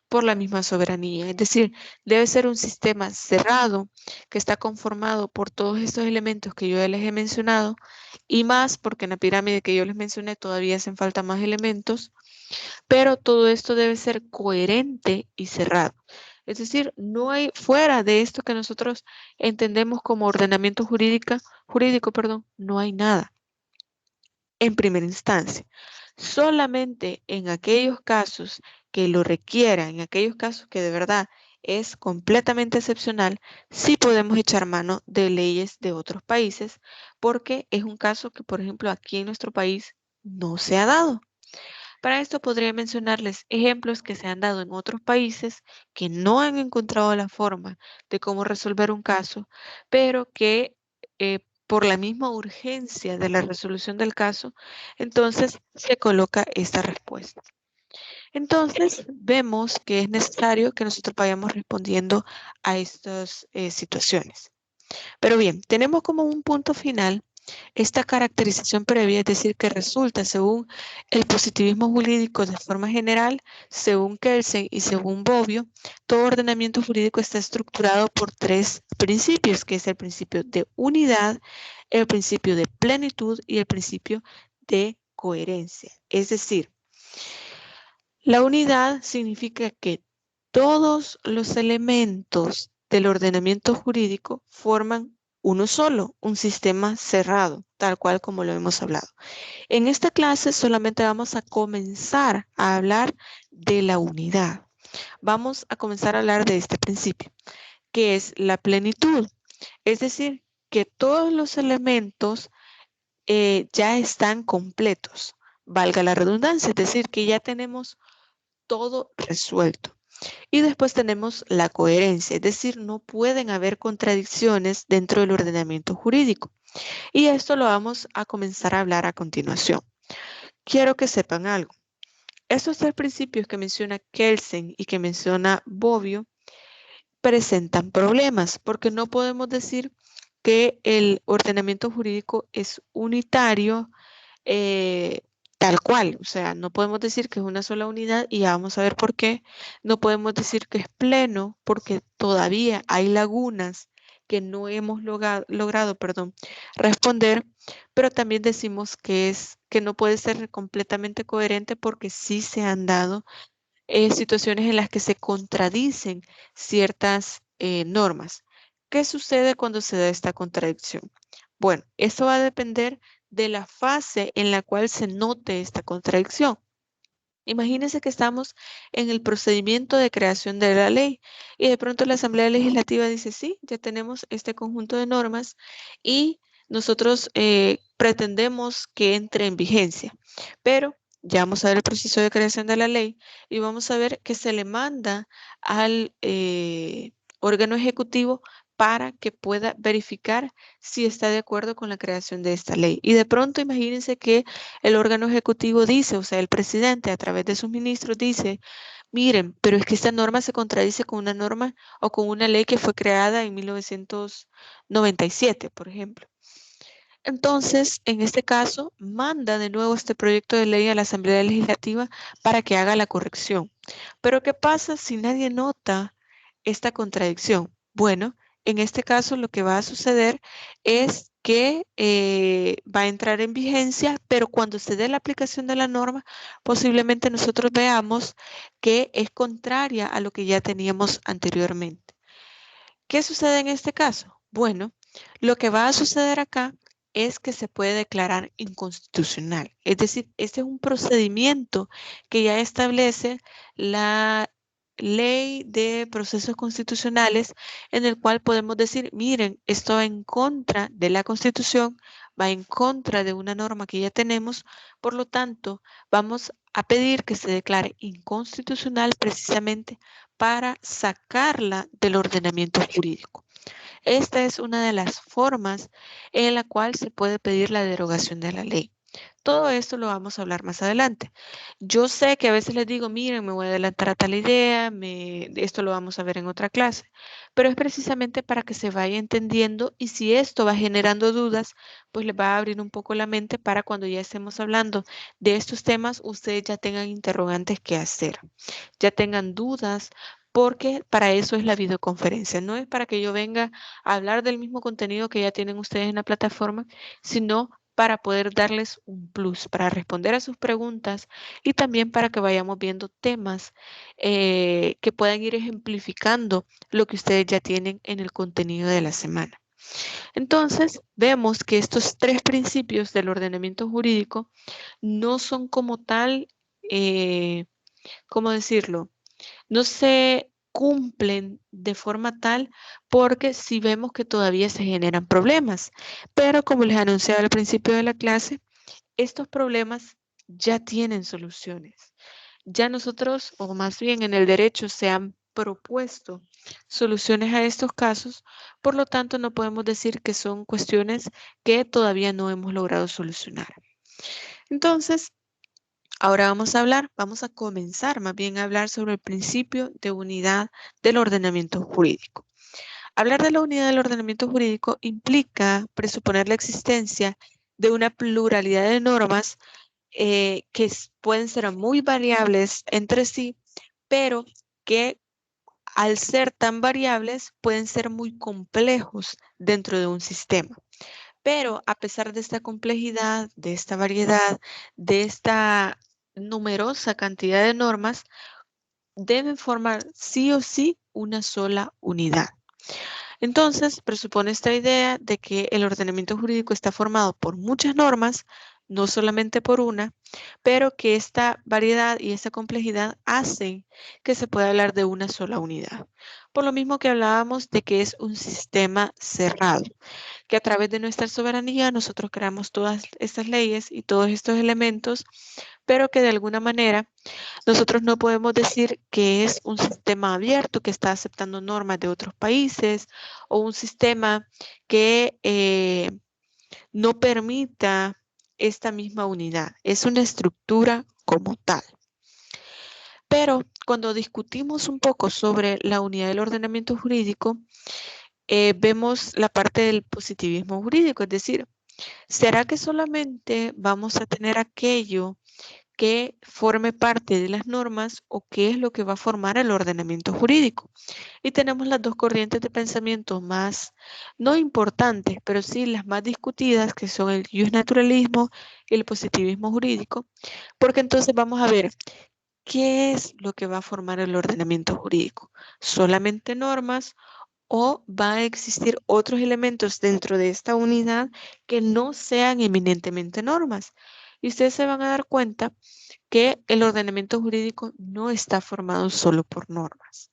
por la misma soberanía. Es decir, debe ser un sistema cerrado que está conformado por todos estos elementos que yo ya les he mencionado y más porque en la pirámide que yo les mencioné todavía hacen falta más elementos, pero todo esto debe ser coherente y cerrado. Es decir, no hay fuera de esto que nosotros entendemos como ordenamiento jurídico, no hay nada en primera instancia. Solamente en aquellos casos que lo requieran, en aquellos casos que de verdad es completamente excepcional, sí podemos echar mano de leyes de otros países, porque es un caso que, por ejemplo, aquí en nuestro país no se ha dado. Para esto podría mencionarles ejemplos que se han dado en otros países que no han encontrado la forma de cómo resolver un caso, pero que por la misma urgencia de la resolución del caso, entonces se coloca esta respuesta. Entonces vemos que es necesario que nosotros vayamos respondiendo a estas situaciones. Pero bien, tenemos como un punto final esta caracterización previa, es decir, que resulta según el positivismo jurídico de forma general, según Kelsen y según Bobbio, todo ordenamiento jurídico está estructurado por tres principios, que es el principio de unidad, el principio de plenitud y el principio de coherencia. Es decir, la unidad significa que todos los elementos del ordenamiento jurídico forman uno solo, un sistema cerrado, tal cual como lo hemos hablado. En esta clase solamente vamos a comenzar a hablar de la unidad. Vamos a comenzar a hablar de este principio, que es la plenitud. Es decir, que todos los elementos ya están completos, valga la redundancia, es decir, que ya tenemos todo resuelto. Y después tenemos la coherencia, es decir, no pueden haber contradicciones dentro del ordenamiento jurídico. Y esto lo vamos a comenzar a hablar a continuación. Quiero que sepan algo. Estos tres principios que menciona Kelsen y que menciona Bobbio presentan problemas porque no podemos decir que el ordenamiento jurídico es unitario tal cual. O sea, no podemos decir que es una sola unidad y ya vamos a ver por qué. No podemos decir que es pleno porque todavía hay lagunas que no hemos logrado responder, pero también decimos que no puede ser completamente coherente porque sí se han dado situaciones en las que se contradicen ciertas normas. ¿Qué sucede cuando se da esta contradicción? Bueno, esto va a depender de la fase en la cual se note esta contradicción. Imagínense que estamos en el procedimiento de creación de la ley y de pronto la Asamblea Legislativa dice, sí, ya tenemos este conjunto de normas y nosotros pretendemos que entre en vigencia, pero ya vamos a ver el proceso de creación de la ley y vamos a ver que se le manda al órgano ejecutivo para que pueda verificar si está de acuerdo con la creación de esta ley. Y de pronto imagínense que el órgano ejecutivo dice, o sea, el presidente a través de sus ministros dice, miren, pero es que esta norma se contradice con una norma o con una ley que fue creada en 1997, por ejemplo. Entonces, en este caso, manda de nuevo este proyecto de ley a la Asamblea Legislativa para que haga la corrección. Pero ¿qué pasa si nadie nota esta contradicción? Bueno, en este caso lo que va a suceder es que va a entrar en vigencia, pero cuando se dé la aplicación de la norma, posiblemente nosotros veamos que es contraria a lo que ya teníamos anteriormente. ¿Qué sucede en este caso? Bueno, lo que va a suceder acá es que se puede declarar inconstitucional. Es decir, este es un procedimiento que ya establece la ley de procesos constitucionales en el cual podemos decir, miren, esto va en contra de la Constitución, va en contra de una norma que ya tenemos, por lo tanto, vamos a pedir que se declare inconstitucional precisamente para sacarla del ordenamiento jurídico. Esta es una de las formas en la cual se puede pedir la derogación de la ley. Todo esto lo vamos a hablar más adelante. Yo sé que a veces les digo, miren, me voy a adelantar a tal idea, esto lo vamos a ver en otra clase, pero es precisamente para que se vaya entendiendo y si esto va generando dudas, pues les va a abrir un poco la mente para cuando ya estemos hablando de estos temas, ustedes ya tengan interrogantes que hacer, ya tengan dudas, porque para eso es la videoconferencia. No es para que yo venga a hablar del mismo contenido que ya tienen ustedes en la plataforma, sino para poder darles un plus, para responder a sus preguntas y también para que vayamos viendo temas que puedan ir ejemplificando lo que ustedes ya tienen en el contenido de la semana. Entonces, vemos que estos tres principios del ordenamiento jurídico no son como tal, ¿cómo decirlo? No se cumplen de forma tal porque si vemos que todavía se generan problemas. Pero como les anunciaba al principio de la clase, estos problemas ya tienen soluciones. Ya nosotros, o más bien en el derecho, se han propuesto soluciones a estos casos, por lo tanto no podemos decir que son cuestiones que todavía no hemos logrado solucionar. Entonces, ahora vamos a comenzar más bien a hablar sobre el principio de unidad del ordenamiento jurídico. Hablar de la unidad del ordenamiento jurídico implica presuponer la existencia de una pluralidad de normas que pueden ser muy variables entre sí, pero que al ser tan variables pueden ser muy complejos dentro de un sistema. Pero a pesar de esta complejidad, de esta variedad, de esta numerosa cantidad de normas, deben formar sí o sí una sola unidad. Entonces, presupone esta idea de que el ordenamiento jurídico está formado por muchas normas, no solamente por una, pero que esta variedad y esta complejidad hacen que se pueda hablar de una sola unidad. Por lo mismo que hablábamos de que es un sistema cerrado, que a través de nuestra soberanía nosotros creamos todas estas leyes y todos estos elementos, pero que de alguna manera nosotros no podemos decir que es un sistema abierto que está aceptando normas de otros países o un sistema que no permita esta misma unidad. Es una estructura como tal. Pero cuando discutimos un poco sobre la unidad del ordenamiento jurídico, vemos la parte del positivismo jurídico, es decir, ¿será que solamente vamos a tener aquello que forme parte de las normas o qué es lo que va a formar el ordenamiento jurídico. Y tenemos las dos corrientes de pensamiento más, no importantes, pero sí las más discutidas, que son el justnaturalismo y el positivismo jurídico, porque entonces vamos a ver qué es lo que va a formar el ordenamiento jurídico. ¿Solamente normas o va a existir otros elementos dentro de esta unidad que no sean eminentemente normas? Y ustedes se van a dar cuenta que el ordenamiento jurídico no está formado solo por normas.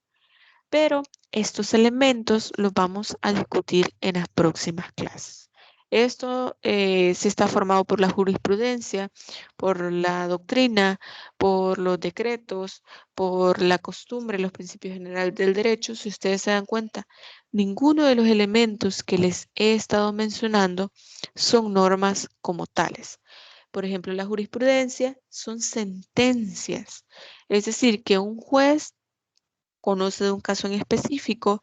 Pero estos elementos los vamos a discutir en las próximas clases. Esto sí está formado por la jurisprudencia, por la doctrina, por los decretos, por la costumbre, los principios generales del derecho. Si ustedes se dan cuenta, ninguno de los elementos que les he estado mencionando son normas como tales. Por ejemplo, la jurisprudencia son sentencias. Es decir, que un juez conoce de un caso en específico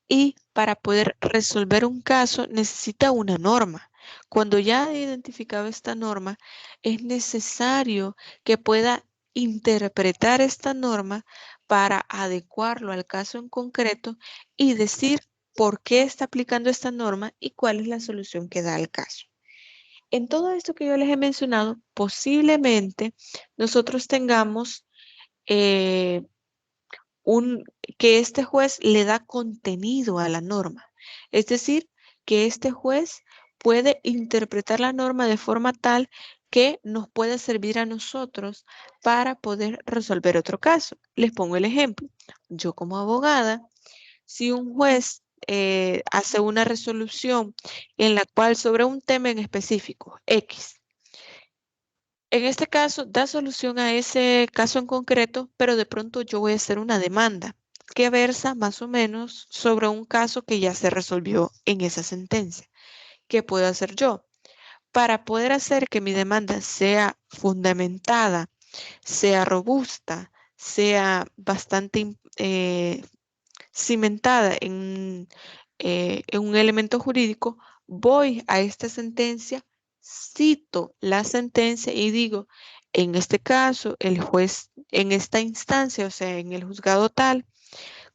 y para poder resolver un caso necesita una norma. Cuando ya ha identificado esta norma, es necesario que pueda interpretar esta norma para adecuarlo al caso en concreto y decir por qué está aplicando esta norma y cuál es la solución que da al caso. En todo esto que yo les he mencionado, posiblemente nosotros tengamos eh, que este juez le da contenido a la norma. Es decir, que este juez puede interpretar la norma de forma tal que nos pueda servir a nosotros para poder resolver otro caso. Les pongo el ejemplo. Yo como abogada, si un juez hace una resolución en la cual sobre un tema en específico, X, en este caso, da solución a ese caso en concreto, pero de pronto yo voy a hacer una demanda que versa más o menos sobre un caso que ya se resolvió en esa sentencia. ¿Qué puedo hacer yo? Para poder hacer que mi demanda sea fundamentada, sea robusta, sea bastante cimentada en un elemento jurídico, voy a esta sentencia, cito la sentencia y digo, en este caso, el juez en esta instancia, o sea, en el juzgado tal,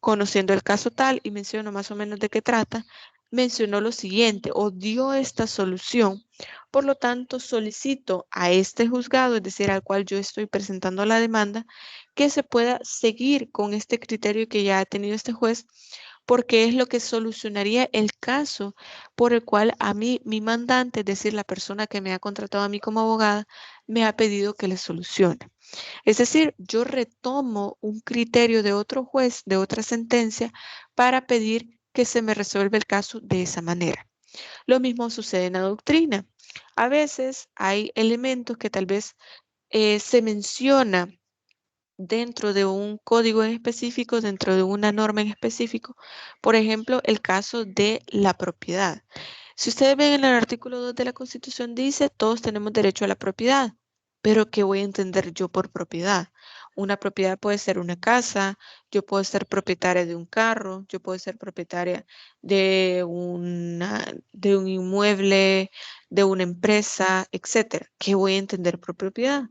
conociendo el caso tal y menciono más o menos de qué trata, mencionó lo siguiente o dio esta solución. Por lo tanto, solicito a este juzgado, es decir, al cual yo estoy presentando la demanda, que se pueda seguir con este criterio que ya ha tenido este juez, porque es lo que solucionaría el caso por el cual a mí, mi mandante, es decir, la persona que me ha contratado a mí como abogada, me ha pedido que le solucione. Es decir, yo retomo un criterio de otro juez, de otra sentencia, para pedir que se me resuelva el caso de esa manera. Lo mismo sucede en la doctrina. A veces hay elementos que tal vez se menciona dentro de un código en específico, dentro de una norma en específico. Por ejemplo, el caso de la propiedad. Si ustedes ven en el artículo 2 de la Constitución dice, todos tenemos derecho a la propiedad. Pero ¿qué voy a entender yo por propiedad? Una propiedad puede ser una casa, yo puedo ser propietaria de un carro, yo puedo ser propietaria de un inmueble, de una empresa, etcétera. ¿Qué voy a entender por propiedad?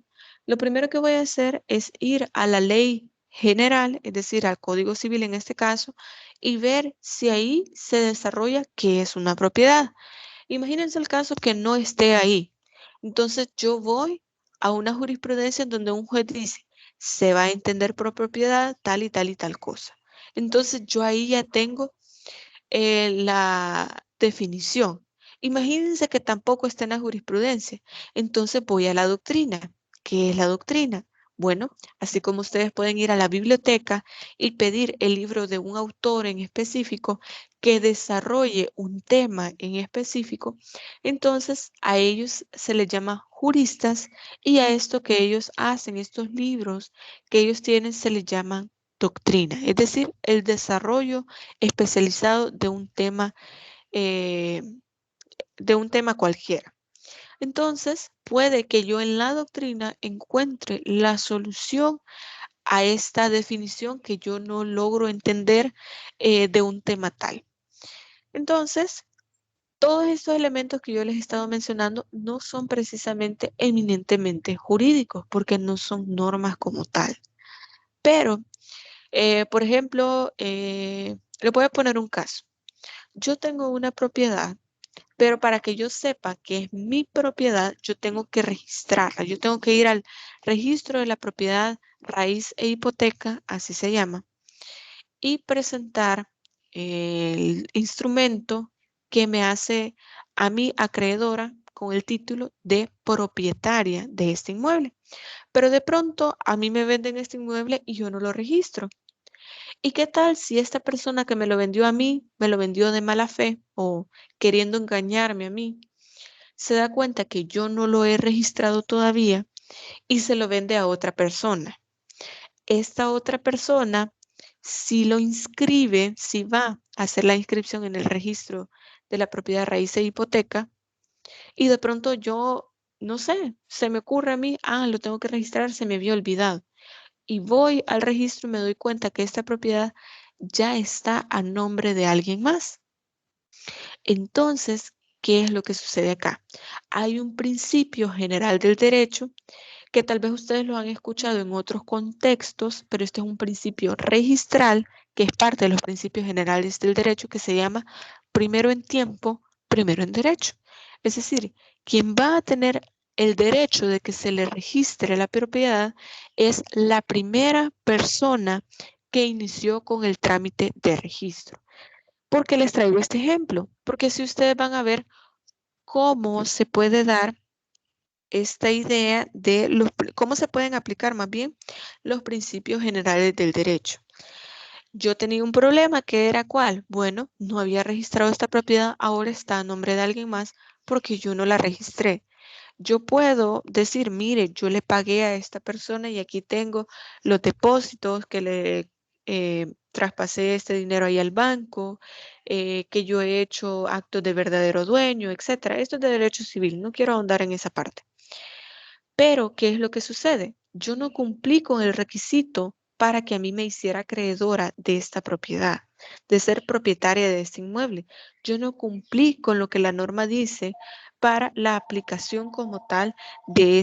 Lo primero que voy a hacer es ir a la ley general, es decir, al Código Civil en este caso, y ver si ahí se desarrolla qué es una propiedad. Imagínense el caso que no esté ahí. Entonces yo voy a una jurisprudencia en donde un juez dice, se va a entender por propiedad tal y tal y tal cosa. Entonces yo ahí ya tengo la definición. Imagínense que tampoco está en la jurisprudencia. Entonces voy a la doctrina. ¿Qué es la doctrina? Bueno, así como ustedes pueden ir a la biblioteca y pedir el libro de un autor en específico que desarrolle un tema en específico, entonces a ellos se les llama juristas y a esto que ellos hacen, estos libros que ellos tienen, se les llaman doctrina, es decir, el desarrollo especializado eh, de un tema cualquiera. Entonces, puede que yo en la doctrina encuentre la solución a esta definición que yo no logro entender de un tema tal. Entonces, Todos estos elementos que yo les he estado mencionando no son precisamente eminentemente jurídicos porque no son normas como tal. Pero, por ejemplo, le voy a poner un caso. Yo tengo una propiedad, pero para que yo sepa que es mi propiedad, yo tengo que registrarla. Yo tengo que ir al registro de la propiedad raíz e hipoteca, así se llama, y presentar el instrumento que me hace a mí acreedora con el título de propietaria de este inmueble. Pero de pronto a mí me venden este inmueble y yo no lo registro. ¿Y qué tal si esta persona que me lo vendió a mí, me lo vendió de mala fe o queriendo engañarme a mí, se da cuenta que yo no lo he registrado todavía y se lo vende a otra persona? Esta otra persona, si lo inscribe, si va a hacer la inscripción en el registro de la propiedad raíz e hipoteca, y de pronto yo, no sé, se me ocurre a mí, lo tengo que registrar, se me había olvidado. Y voy al registro y me doy cuenta que esta propiedad ya está a nombre de alguien más. Entonces, ¿qué es lo que sucede acá? Hay un principio general del derecho que tal vez ustedes lo han escuchado en otros contextos, pero este es un principio registral que es parte de los principios generales del derecho que se llama primero en tiempo, primero en derecho. Es decir, quien va a tener el derecho de que se le registre la propiedad es la primera persona que inició con el trámite de registro. ¿Por qué les traigo este ejemplo? Porque si ustedes van a ver cómo se puede dar esta idea de cómo se pueden aplicar más bien los principios generales del derecho. Yo tenía un problema que era ¿cuál? Bueno, no había registrado esta propiedad, ahora está a nombre de alguien más porque yo no la registré. Yo puedo decir, mire, yo le pagué a esta persona y aquí tengo los depósitos que le traspasé este dinero ahí al banco, que yo he hecho actos de verdadero dueño, etcétera. Esto es de derecho civil, no quiero ahondar en esa parte. Pero, ¿qué es lo que sucede? Yo no cumplí con el requisito para que a mí me hiciera acreedora de esta propiedad, de ser propietaria de este inmueble. Yo no cumplí con lo que la norma dice para la aplicación como tal de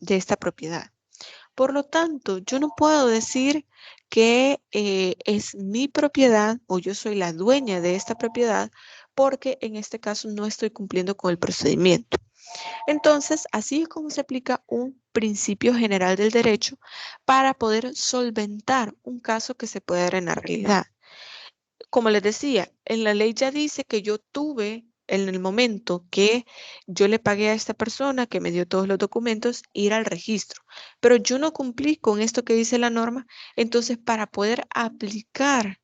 esta propiedad. Por lo tanto, yo no puedo decir que es mi propiedad o yo soy la dueña de esta propiedad porque en este caso no estoy cumpliendo con el procedimiento. Entonces, así es como se aplica un principio general del derecho para poder solventar un caso que se puede dar en la realidad. Como les decía, en la ley ya dice que yo tuve en el momento que yo le pagué a esta persona que me dio todos los documentos, ir al registro, pero yo no cumplí con esto que dice la norma. Entonces, para poder aplicar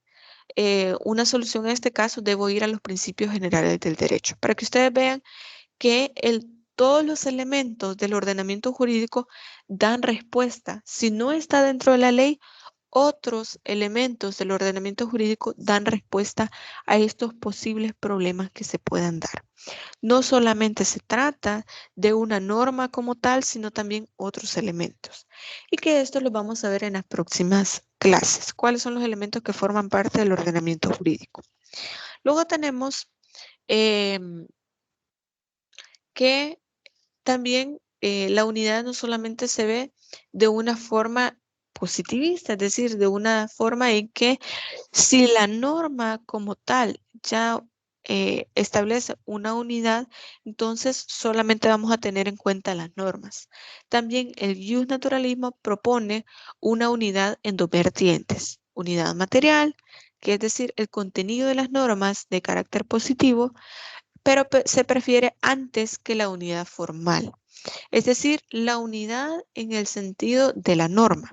una solución a este caso, debo ir a los principios generales del derecho, para que ustedes vean que todos los elementos del ordenamiento jurídico dan respuesta. Si no está dentro de la ley, otros elementos del ordenamiento jurídico dan respuesta a estos posibles problemas que se puedan dar. No solamente se trata de una norma como tal, sino también otros elementos. Y que esto lo vamos a ver en las próximas clases. ¿Cuáles son los elementos que forman parte del ordenamiento jurídico? Luego tenemos que también la unidad no solamente se ve de una forma positivista, es decir, de una forma en que si la norma como tal ya establece una unidad, entonces solamente vamos a tener en cuenta las normas. También el justnaturalismo propone una unidad en dos vertientes: unidad material, que es decir, el contenido de las normas de carácter positivo, pero se prefiere antes que la unidad formal. Es decir, la unidad en el sentido de la norma.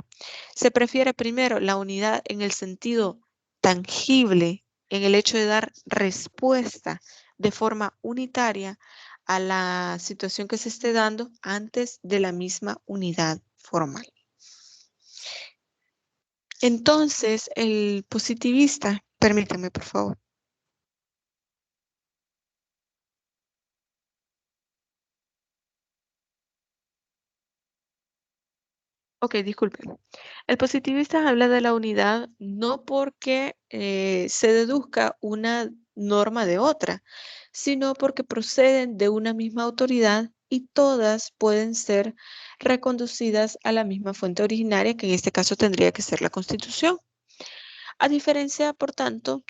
Se prefiere primero la unidad en el sentido tangible, en el hecho de dar respuesta de forma unitaria a la situación que se esté dando antes de la misma unidad formal. Entonces, el positivista, permítame por favor. Ok, disculpen. El positivista habla de la unidad no porque se deduzca una norma de otra, sino porque proceden de una misma autoridad y todas pueden ser reconducidas a la misma fuente originaria, que en este caso tendría que ser la Constitución. A diferencia, por tanto,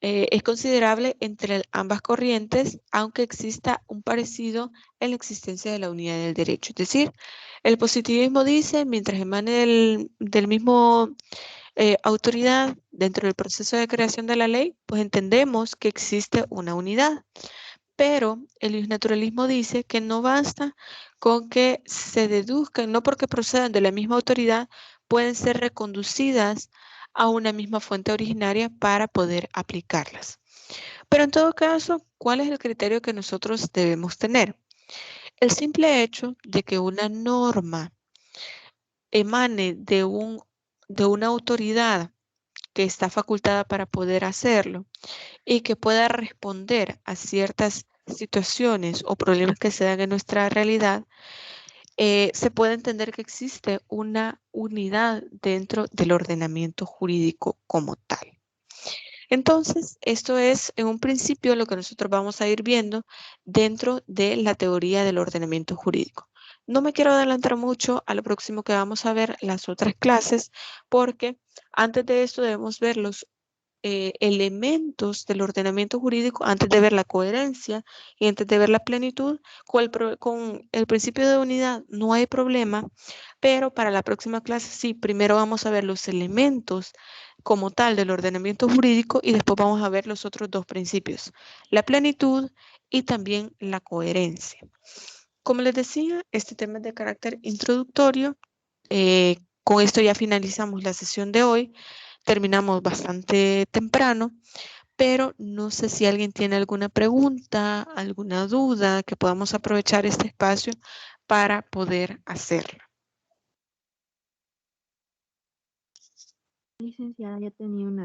es considerable entre ambas corrientes, aunque exista un parecido en la existencia de la unidad del derecho. Es decir, el positivismo dice, mientras emane del mismo autoridad dentro del proceso de creación de la ley, pues entendemos que existe una unidad. Pero el justnaturalismo dice que no basta con que se deduzcan, no porque procedan de la misma autoridad, pueden ser reconducidas a una misma fuente originaria para poder aplicarlas. Pero en todo caso, ¿cuál es el criterio que nosotros debemos tener? El simple hecho de que una norma emane de una autoridad que está facultada para poder hacerlo y que pueda responder a ciertas situaciones o problemas que se dan en nuestra realidad, se puede entender que existe una unidad dentro del ordenamiento jurídico como tal. Entonces, esto es en un principio lo que nosotros vamos a ir viendo dentro de la teoría del ordenamiento jurídico. No me quiero adelantar mucho a lo próximo que vamos a ver las otras clases, porque antes de esto debemos ver los elementos del ordenamiento jurídico antes de ver la coherencia y antes de ver la plenitud. Con el principio de unidad no hay problema, pero para la próxima clase sí, primero vamos a ver los elementos como tal del ordenamiento jurídico y después vamos a ver los otros dos principios, la plenitud y también la coherencia. Como les decía, este tema es de carácter introductorio. Con esto ya finalizamos la sesión de hoy. Terminamos bastante temprano, pero no sé si alguien tiene alguna pregunta, alguna duda, que podamos aprovechar este espacio para poder hacerla. Licenciada, ya tenía una